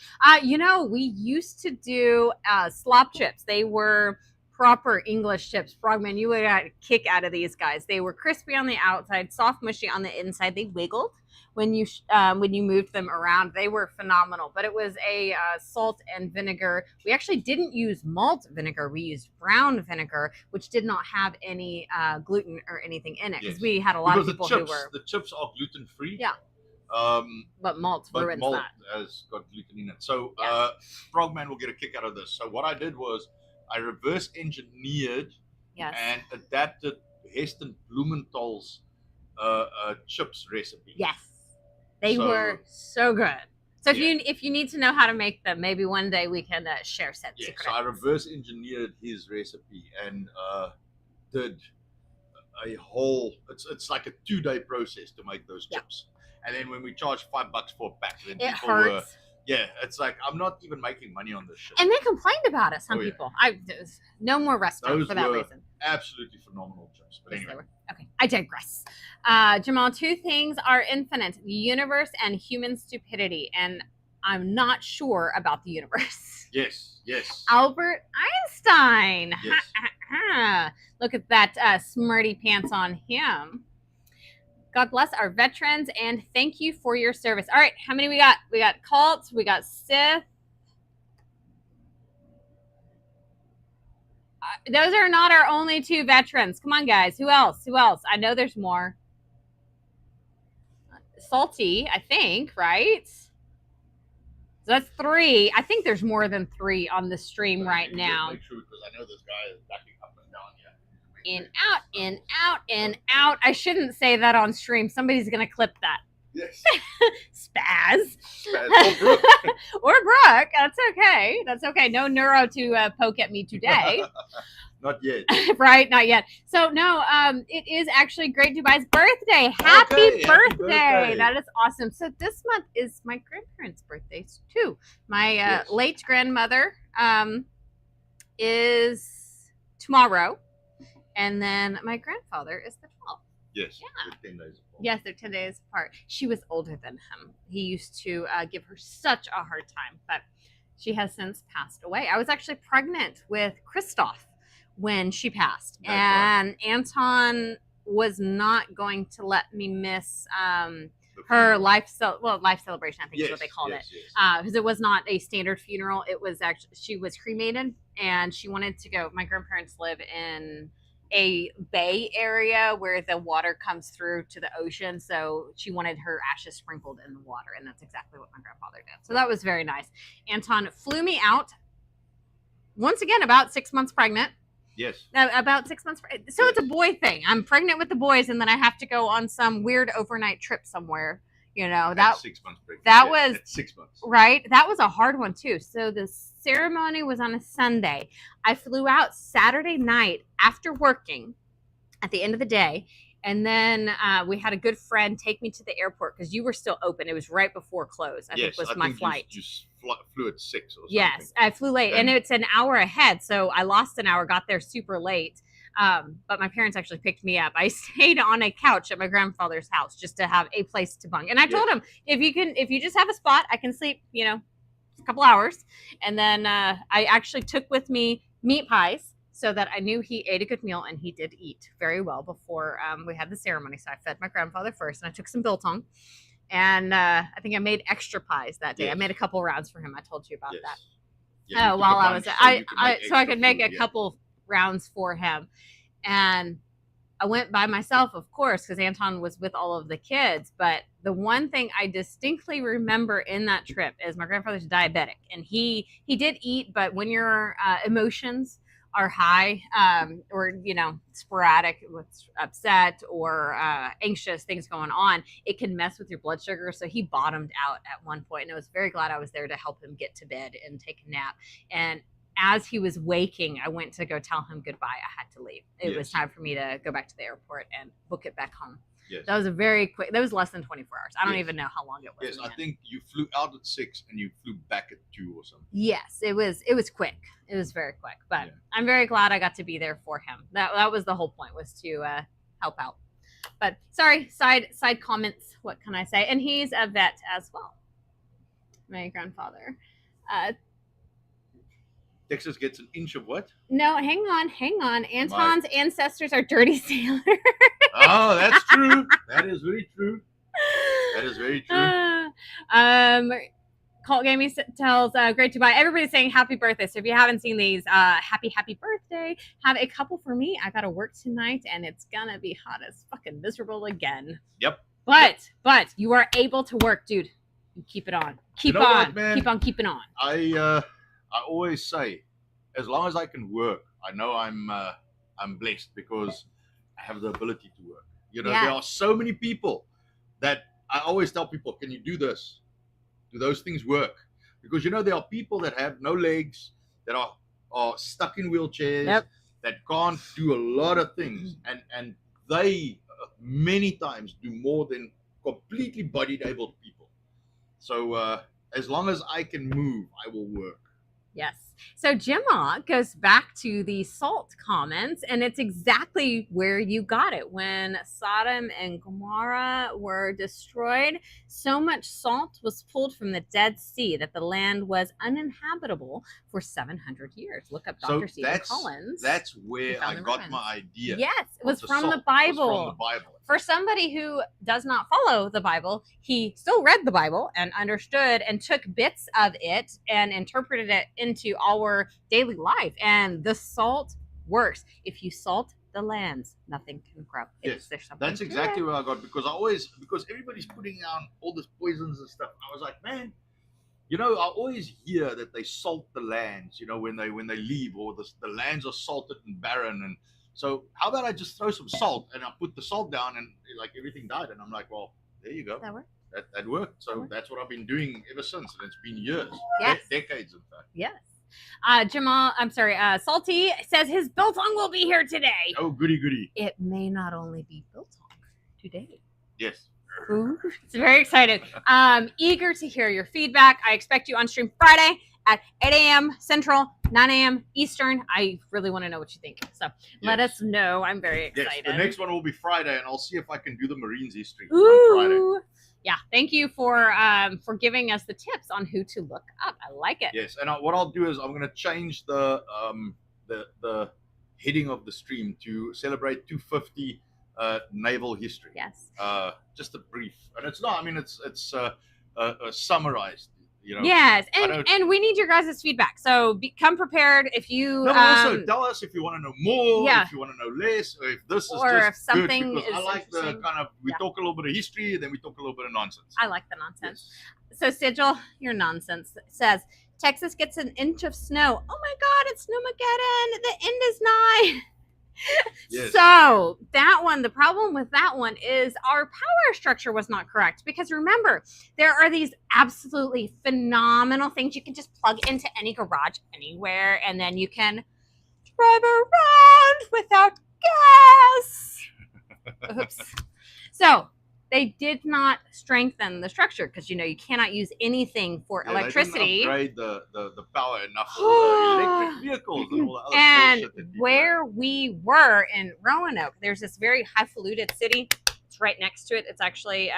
Speaker 1: We used to do slop chips. They were proper English chips. Frogman, you would get a kick out of these guys. They were crispy on the outside, soft, mushy on the inside. They wiggled when you moved them around. They were phenomenal. But it was a salt and vinegar. We actually didn't use malt vinegar. We used brown vinegar, which did not have any gluten or anything in it because we had a lot of people who were.
Speaker 2: The chips are gluten free.
Speaker 1: Yeah. But malt
Speaker 2: but
Speaker 1: ruins
Speaker 2: malt
Speaker 1: that.
Speaker 2: has got gluten in it. So
Speaker 1: Yes.
Speaker 2: Frogman will get a kick out of this. So what I did was I reverse engineered
Speaker 1: Yes.
Speaker 2: and adapted Heston Blumenthal's chips recipe.
Speaker 1: Yes. They were so good. So if you need to know how to make them, maybe one day we can share set secrets.
Speaker 2: So I reverse engineered his recipe and did a whole. It's like a 2-day process to make those chips. And then when we charge $5 for a pack, then
Speaker 1: it
Speaker 2: people
Speaker 1: hurts.
Speaker 2: It's like I'm not even making money on this shit.
Speaker 1: And they complained about it. Some people. No more restaurant for that reason.
Speaker 2: Absolutely phenomenal chips. But anyway.
Speaker 1: Okay, I digress. Jamal, 2 things are infinite: the universe and human stupidity. And I'm not sure about the universe.
Speaker 2: Yes.
Speaker 1: Albert Einstein.
Speaker 2: Yes.
Speaker 1: Look at that smarty pants on him. God bless our veterans and thank you for your service. All right, how many we got? We got Cult, we got Sith. Those are not our only 2 veterans. Come on, guys. Who else? I know there's more. Salty, I think, right? So that's 3. I think there's more than 3 on the stream right now.
Speaker 2: Make sure, because I know this guy is backing up and down here.
Speaker 1: In, out, in, out, in, out. I shouldn't say that on stream. Somebody's going to clip that.
Speaker 2: Yes.
Speaker 1: Spaz.
Speaker 2: Or Brooke.
Speaker 1: Or Brooke. That's okay. No neuro to poke at me today.
Speaker 2: Not yet.
Speaker 1: Right, not yet. So no, it is actually Great Dubai's birthday. Happy birthday. That is awesome. So this month is my grandparents' birthdays too. My late grandmother is tomorrow, and then my grandfather is the 12th.
Speaker 2: Yes. They're 10 days apart.
Speaker 1: Yes, they're 10 days apart. She was older than him. He used to give her such a hard time, but she has since passed away. I was actually pregnant with Christoph when she passed.
Speaker 2: That's
Speaker 1: and right. Anton was not going to let me miss her life celebration, I think is what they called it. Because it was not a standard funeral. It was actually, she was cremated and she wanted to go. My grandparents live in a bay area where the water comes through to the ocean. So she wanted her ashes sprinkled in the water. And that's exactly what my grandfather did. So that was very nice. Anton flew me out once again, about 6 months pregnant.
Speaker 2: Yes.
Speaker 1: About 6 months. So it's a boy thing. I'm pregnant with the boys, and then I have to go on some weird overnight trip somewhere. You know, that
Speaker 2: 6 months pregnant.
Speaker 1: That was
Speaker 2: 6 months.
Speaker 1: Right. That was a hard one too. So the ceremony was on a Sunday. I flew out Saturday night after working at the end of the day. And then we had a good friend take me to the airport because you were still open. It was right before close. I think was my flight.
Speaker 2: You flew at 6 or something.
Speaker 1: Yes, I flew late, and it's an hour ahead, so I lost an hour. Got there super late, but my parents actually picked me up. I stayed on a couch at my grandfather's house just to have a place to bunk. And I told him, if you just have a spot, I can sleep, a couple hours. And then I actually took with me meat pies, so that I knew he ate a good meal, and he did eat very well before we had the ceremony. So I fed my grandfather first, and I took some biltong, and I think I made extra pies that day. Yes. I made a couple rounds for him. I told you about that. Yeah, while I was, so I could make a couple rounds for him, and I went by myself, of course, because Anton was with all of the kids. But the one thing I distinctly remember in that trip is my grandfather's diabetic, and he did eat, but when your emotions are high, or sporadic with upset or anxious things going on, it can mess with your blood sugar. So he bottomed out at one point, and I was very glad I was there to help him get to bed and take a nap. And as he was waking, I went to go tell him goodbye. I had to leave. It was time for me to go back to the airport and book it back home. Yes. That was a very quick. That was less than 24 hours. I don't even know how long it was.
Speaker 2: Yes, I think you flew out at 6 and you flew back at 2 or something.
Speaker 1: Yes, it was quick. It was very quick, but I'm very glad I got to be there for him. That was the whole point, was to help out. But sorry, side comments. What can I say? And he's a vet as well. My grandfather.
Speaker 2: Texas gets an inch of what?
Speaker 1: No, hang on. Anton's ancestors are dirty sailors.
Speaker 2: Oh, that's true. That is very true.
Speaker 1: Colt Gaming tells Great Dubai. Everybody's saying happy birthday. So if you haven't seen these, happy birthday. Have a couple for me. I got to work tonight, and it's gonna be hot as fucking miserable again.
Speaker 2: Yep.
Speaker 1: But you are able to work, dude. Keep it on. Keep
Speaker 2: You know
Speaker 1: on.
Speaker 2: what, man?
Speaker 1: Keep on keeping on.
Speaker 2: I always say, as long as I can work, I know I'm blessed because I have the ability to work. You know, there are so many people that I always tell people, can you do this? Do those things work? Because you know there are people that have no legs, that are stuck in wheelchairs, that can't do a lot of things, and they many times do more than completely bodied able people. So as long as I can move, I will work.
Speaker 1: Yes. So Gemma goes back to the salt comments, and it's exactly where you got it. When Sodom and Gomorrah were destroyed, so much salt was pulled from the Dead Sea that the land was uninhabitable for 700 years. Look up Dr. Stephen Collins.
Speaker 2: That's where I got my idea.
Speaker 1: Yes, it was from the Bible.
Speaker 2: From the Bible.
Speaker 1: For somebody who does not follow the Bible, he still read the Bible and understood and took bits of it and interpreted it into our daily life. And the salt works. If you salt the lands, nothing can grow.
Speaker 2: Yes, that's exactly what I got, because everybody's putting down all this poisons and stuff. I was like, man, you know, I always hear that they salt the lands, you know, when they leave, or the lands are salted and barren. And so how about I just throw some salt, and I put the salt down, and like everything died. And I'm like, well, there you go.
Speaker 1: That worked.
Speaker 2: That worked. So that's what I've been doing ever since. And it's been years, decades in fact.
Speaker 1: Yes. Salty says his biltong will be here today.
Speaker 2: Oh, goody.
Speaker 1: It may not only be biltong today.
Speaker 2: Yes.
Speaker 1: Ooh, it's very excited. Eager to hear your feedback. I expect you on stream Friday at 8 a.m. Central, 9 a.m. Eastern. I really want to know what you think. So let us know. I'm very excited.
Speaker 2: Yes, the next one will be Friday, and I'll see if I can do the Marines history on Friday.
Speaker 1: Yeah, thank you for giving us the tips on who to look up. I like it.
Speaker 2: Yes, and what I'll do is I'm going to change the heading of the stream to celebrate 250 naval history.
Speaker 1: Yes.
Speaker 2: Just a brief, and it's not. I mean, it's summarized. You know.
Speaker 1: Yes, and we need your guys' feedback. So come prepared. If you
Speaker 2: also tell us if you want to know more, if you want to know less, or if this is
Speaker 1: or
Speaker 2: just
Speaker 1: if something
Speaker 2: good, because
Speaker 1: is
Speaker 2: I like the kind of we talk a little bit of history, then we talk a little bit of nonsense.
Speaker 1: I like the nonsense. Yes. So Sigil, your nonsense says Texas gets an inch of snow. Oh my God, it's Snowmageddon. The end is nigh. Yes. So that one, the problem with that one is our power structure was not correct, because remember, there are these absolutely phenomenal things you can just plug into any garage anywhere, and then you can drive around without gas. Oops. So they did not strengthen the structure, because you know you cannot use anything for electricity.
Speaker 2: They didn't upgrade the power enough for the electric vehicles and all the other
Speaker 1: and
Speaker 2: bullshit that
Speaker 1: where we were in Roanoke, there's this very highfalutin city. It's right next to it. It's actually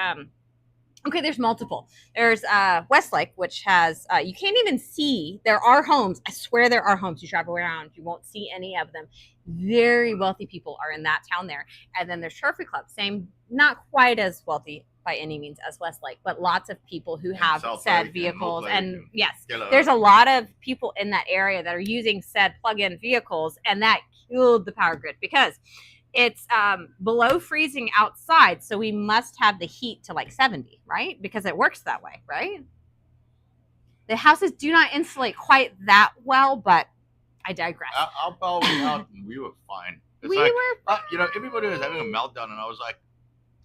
Speaker 1: okay, there's multiple. There's Westlake, which has you can't even see. There are homes. I swear there are homes. You drive around, you won't see any of them. Very wealthy people are in that town there. And then there's Trophy Club, same, not quite as wealthy by any means as Westlake, but lots of people who have said vehicles. And yes, there's a lot of people in that area that are using said plug-in vehicles, and that killed the power grid, because it's below freezing outside, so we must have the heat to like 70, right? Because it works that way, right? The houses do not insulate quite that well, but I digress.
Speaker 2: Our power went out and we were fine. It's
Speaker 1: we
Speaker 2: like,
Speaker 1: were fine.
Speaker 2: You know, everybody was having a meltdown, and I was like,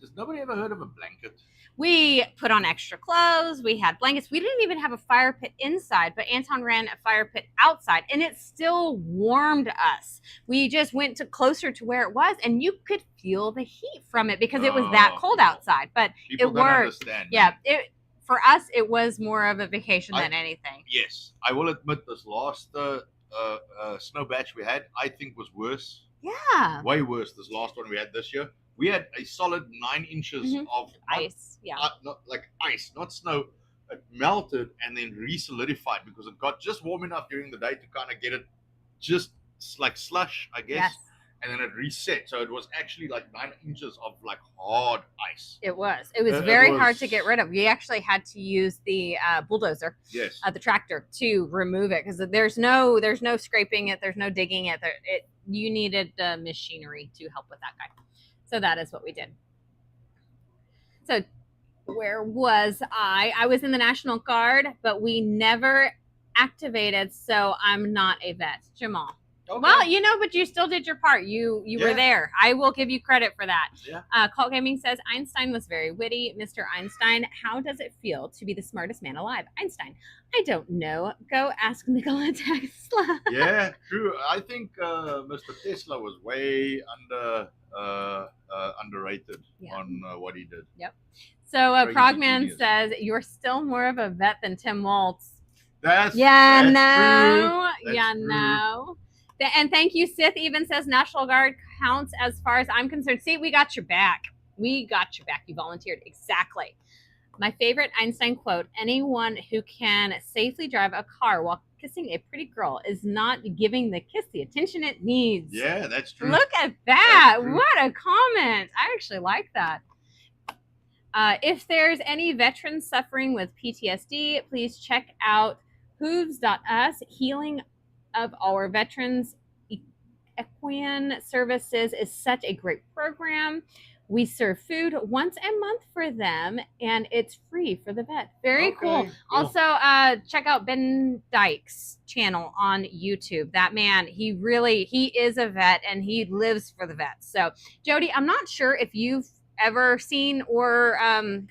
Speaker 2: has nobody ever heard of a blanket?
Speaker 1: We put on extra clothes. We had blankets. We didn't even have a fire pit inside, but Anton ran a fire pit outside, and it still warmed us. We just went closer to where it was, and you could feel the heat from it because it was that cold outside. But
Speaker 2: people
Speaker 1: it worked.
Speaker 2: Understand,
Speaker 1: yeah, for us, it was more of a vacation than anything.
Speaker 2: Yes, I will admit this last snow batch we had, I think was worse.
Speaker 1: Yeah.
Speaker 2: Way worse. This last one we had this year. We had a solid 9 inches of
Speaker 1: ice.
Speaker 2: Not like ice, not snow. It melted and then re-solidified because it got just warm enough during the day to kind of get it just like slush, I guess. Yes. And then it reset. So it was actually like 9 inches of like hard ice.
Speaker 1: It was. It was very hard to get rid of. We actually had to use the bulldozer, the tractor, to remove it, because there's no scraping it, there's no digging it. You needed machinery to help with that guy. So that is what we did. So where was I? I was in the National Guard, but we never activated, so I'm not a vet. Jamal.
Speaker 3: Okay.
Speaker 1: Well, but you still did your part. You were
Speaker 3: Yeah.
Speaker 1: there. I will give you credit for that.
Speaker 3: Yeah.
Speaker 1: Cult Gaming says Einstein was very witty. Mr. Einstein, how does it feel to be the smartest man alive? Einstein, I don't know. Go ask Nikola Tesla.
Speaker 3: Yeah, true. I think Mr. Tesla was way underrated on what he did.
Speaker 1: Yep. So Progman
Speaker 3: genius.
Speaker 1: says you're still more of a vet than Tim Waltz.
Speaker 3: That's
Speaker 1: True. And thank you. Sith even says National Guard counts as far as I'm concerned. See, we got your back. We got your back. You volunteered. Exactly. My favorite Einstein quote: anyone who can safely drive a car while kissing a pretty girl is not giving the kiss the attention it needs.
Speaker 3: Yeah, that's true.
Speaker 1: Look at that. What a comment. I actually like that. If there's any veterans suffering with PTSD, please check out hooves.us. Healing of our veterans equine services is such a great program. We serve food once a month for them, and it's free for the vet. Very cool. Also, check out Ben Dyke's channel on YouTube. That man, he is a vet, and he lives for the vets. So, Jody, I'm not sure if you've ever seen or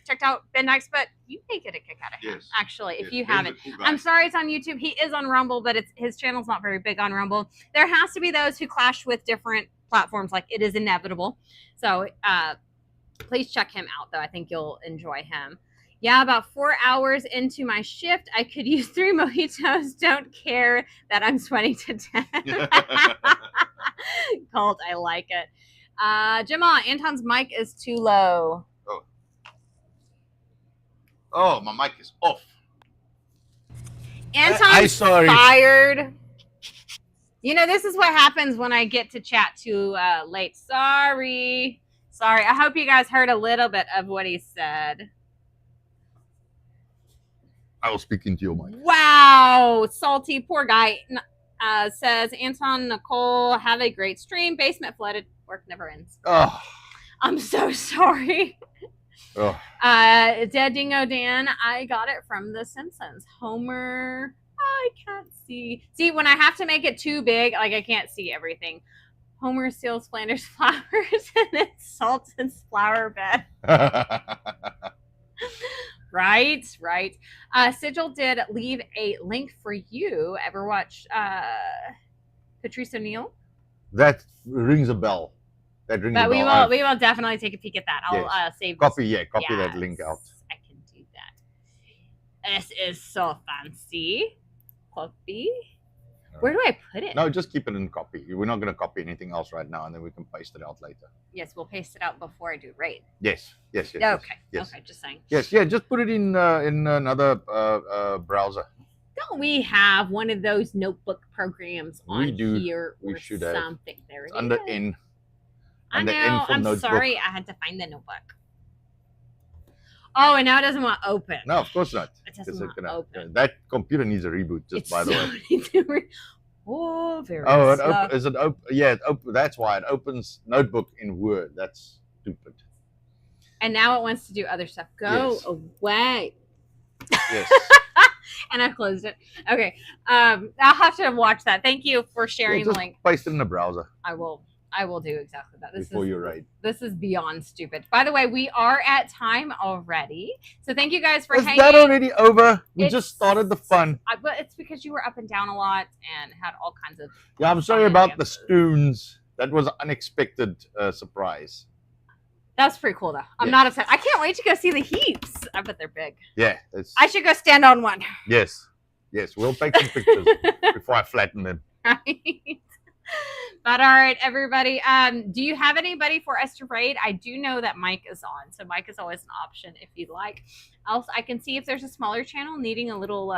Speaker 1: checked out Ben Dykes, but you may get a kick out of him, actually, if you haven't. Cool. I'm sorry it's on YouTube. He is on Rumble, but his channel's not very big on Rumble. There has to be those who clash with different platforms, like it is inevitable. So please check him out, though. I think you'll enjoy him. Yeah, about 4 hours into my shift, I could use 3 mojitos. Don't care that I'm sweating to death. Colt, I like it. Jamal, Anton's mic is too low.
Speaker 3: Oh, my mic is off.
Speaker 1: Anton's fired. This is what happens when I get to chat too late. Sorry. I hope you guys heard a little bit of what he said.
Speaker 2: I will speak into your mic.
Speaker 1: Wow, salty, poor guy. Says Anton, Nicole, have a great stream. Basement flooded. Work never ends.
Speaker 2: Oh.
Speaker 1: I'm so sorry.
Speaker 2: Oh.
Speaker 1: Dead Dingo Dan, I got it from The Simpsons. Homer, I can't see. See, when I have to make it too big, like I can't see everything. Homer steals Flanders flowers and then salts his flower bed. Right. Sigil did leave a link for you. Ever watch Patrice O'Neill?
Speaker 2: That rings a bell. But
Speaker 1: we will definitely take a peek at that. I'll save
Speaker 2: copy that link out.
Speaker 1: I can do that. This is so fancy. Copy. Where do I put it?
Speaker 2: No, just keep it in copy. We're not going to copy anything else right now, and then we can paste it out later.
Speaker 1: Yes, we'll paste it out before I do raid.
Speaker 2: Yes.
Speaker 1: Okay.
Speaker 2: Yes.
Speaker 1: Okay, just saying.
Speaker 2: Yes, yeah, just put it in another browser.
Speaker 1: Don't we have one of those notebook programs on here or
Speaker 2: should
Speaker 1: something?
Speaker 2: Have.
Speaker 1: There it is.
Speaker 2: Under N.
Speaker 1: I know. I'm sorry. I had to find the notebook. Oh, and now it doesn't want to open.
Speaker 2: No, of course not.
Speaker 1: It doesn't want to open.
Speaker 2: That computer needs a reboot, by the way.
Speaker 1: Very
Speaker 2: slow. Is it open? Yeah, that's why it opens Notebook in Word. That's stupid.
Speaker 1: And now it wants to do other stuff. Go away.
Speaker 2: Yes.
Speaker 1: And I closed it. Okay. I'll have to watch that. Thank you for sharing the link.
Speaker 2: Paste it in the browser.
Speaker 1: I will do exactly that.
Speaker 2: Before you raid.
Speaker 1: This is beyond stupid. By the way, we are at time already. So thank you guys for hanging.
Speaker 2: Is that already over? We just started the fun.
Speaker 1: But it's because you were up and down a lot and had all kinds of...
Speaker 2: Yeah, I'm sorry about the spoons. That was an unexpected surprise.
Speaker 1: That's pretty cool, though. I'm not upset. I can't wait to go see the heaps. I bet they're big.
Speaker 2: Yeah.
Speaker 1: I should go stand on one.
Speaker 2: Yes. We'll take some pictures before I flatten them.
Speaker 1: Right. But all right, everybody. Do you have anybody for us to raid? I do know that Mike is on, so Mike is always an option if you'd like. Else, I can see if there's a smaller channel needing a little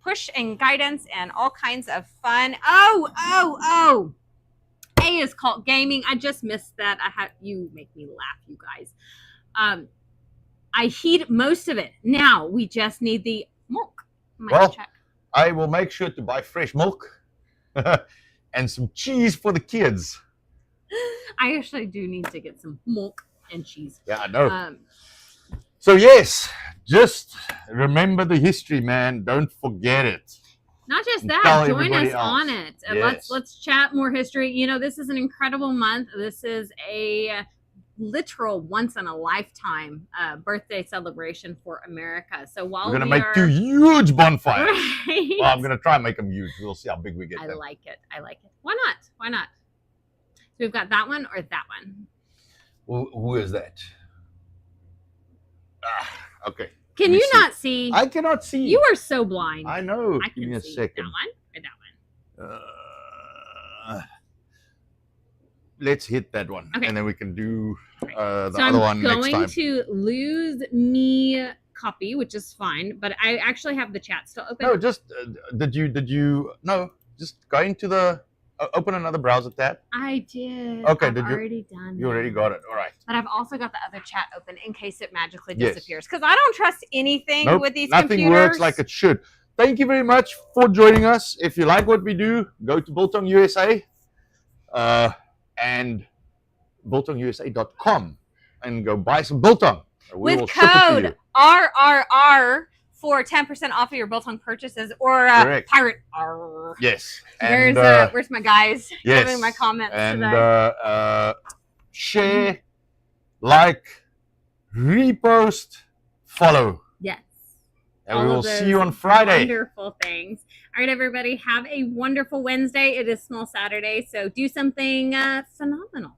Speaker 1: push and guidance and all kinds of fun. Oh! A is called gaming. I just missed that. You make me laugh, you guys. I heat most of it. Now we just need the milk.
Speaker 2: I will make sure to buy fresh milk. And some cheese for the kids.
Speaker 1: I actually do need to get some milk and cheese.
Speaker 2: Yeah, I know.
Speaker 1: Um,
Speaker 2: So yes, just remember the history, man. Don't forget it.
Speaker 1: Not just
Speaker 2: And
Speaker 1: that,
Speaker 2: tell
Speaker 1: join
Speaker 2: everybody
Speaker 1: us on
Speaker 2: else.
Speaker 1: it. And
Speaker 2: Yes.
Speaker 1: let's chat more history. You know, this is an incredible month. This is a literal once in a lifetime birthday celebration for America. So while
Speaker 2: We're gonna make 2 huge bonfires.
Speaker 1: Right.
Speaker 2: Well, I'm gonna try and make them huge. We'll see how big we get
Speaker 1: I
Speaker 2: them.
Speaker 1: like it. I like it. Why not? Why not? So we've got that one or that one.
Speaker 2: Who is that? Okay.
Speaker 1: Can
Speaker 2: Let me
Speaker 1: you
Speaker 2: see.
Speaker 1: not see?
Speaker 2: I cannot see.
Speaker 1: You are so blind.
Speaker 2: I know.
Speaker 1: I
Speaker 2: Give
Speaker 1: can
Speaker 2: me a
Speaker 1: see
Speaker 2: second.
Speaker 1: that one or that one.
Speaker 2: Let's hit that one,
Speaker 1: Okay.
Speaker 2: and then we can do the
Speaker 1: So
Speaker 2: other
Speaker 1: I'm
Speaker 2: one next
Speaker 1: going
Speaker 2: time.
Speaker 1: to lose me copy, which is fine, but I actually have the chat still open.
Speaker 2: No, just did you? No, just go into the open another browser tab.
Speaker 1: I did.
Speaker 2: Okay,
Speaker 1: I've
Speaker 2: did you?
Speaker 1: already done.
Speaker 2: You already
Speaker 1: that.
Speaker 2: got it. All right.
Speaker 1: But I've also got the other chat open in case it magically
Speaker 2: Yes.
Speaker 1: disappears because I don't trust anything
Speaker 2: Nope,
Speaker 1: with these
Speaker 2: nothing
Speaker 1: computers.
Speaker 2: works like it should. Thank you very much for joining us. If you like what we do, go to Biltong USA and biltongusa.com and go buy some biltong. We will
Speaker 1: with
Speaker 2: ship it to
Speaker 1: code
Speaker 2: you.
Speaker 1: RRR for 10% off of your biltong purchases or
Speaker 2: Correct.
Speaker 1: pirate R.
Speaker 2: Yes.
Speaker 1: Where's my guys
Speaker 2: yes.
Speaker 1: giving my comments
Speaker 2: And
Speaker 1: today?
Speaker 2: share, like, repost, follow.
Speaker 1: Yes.
Speaker 2: And
Speaker 1: All
Speaker 2: we
Speaker 1: of
Speaker 2: will see
Speaker 1: those
Speaker 2: you on Friday.
Speaker 1: Wonderful things. All right, everybody, have a wonderful Wednesday. It is Small Saturday, so do something phenomenal.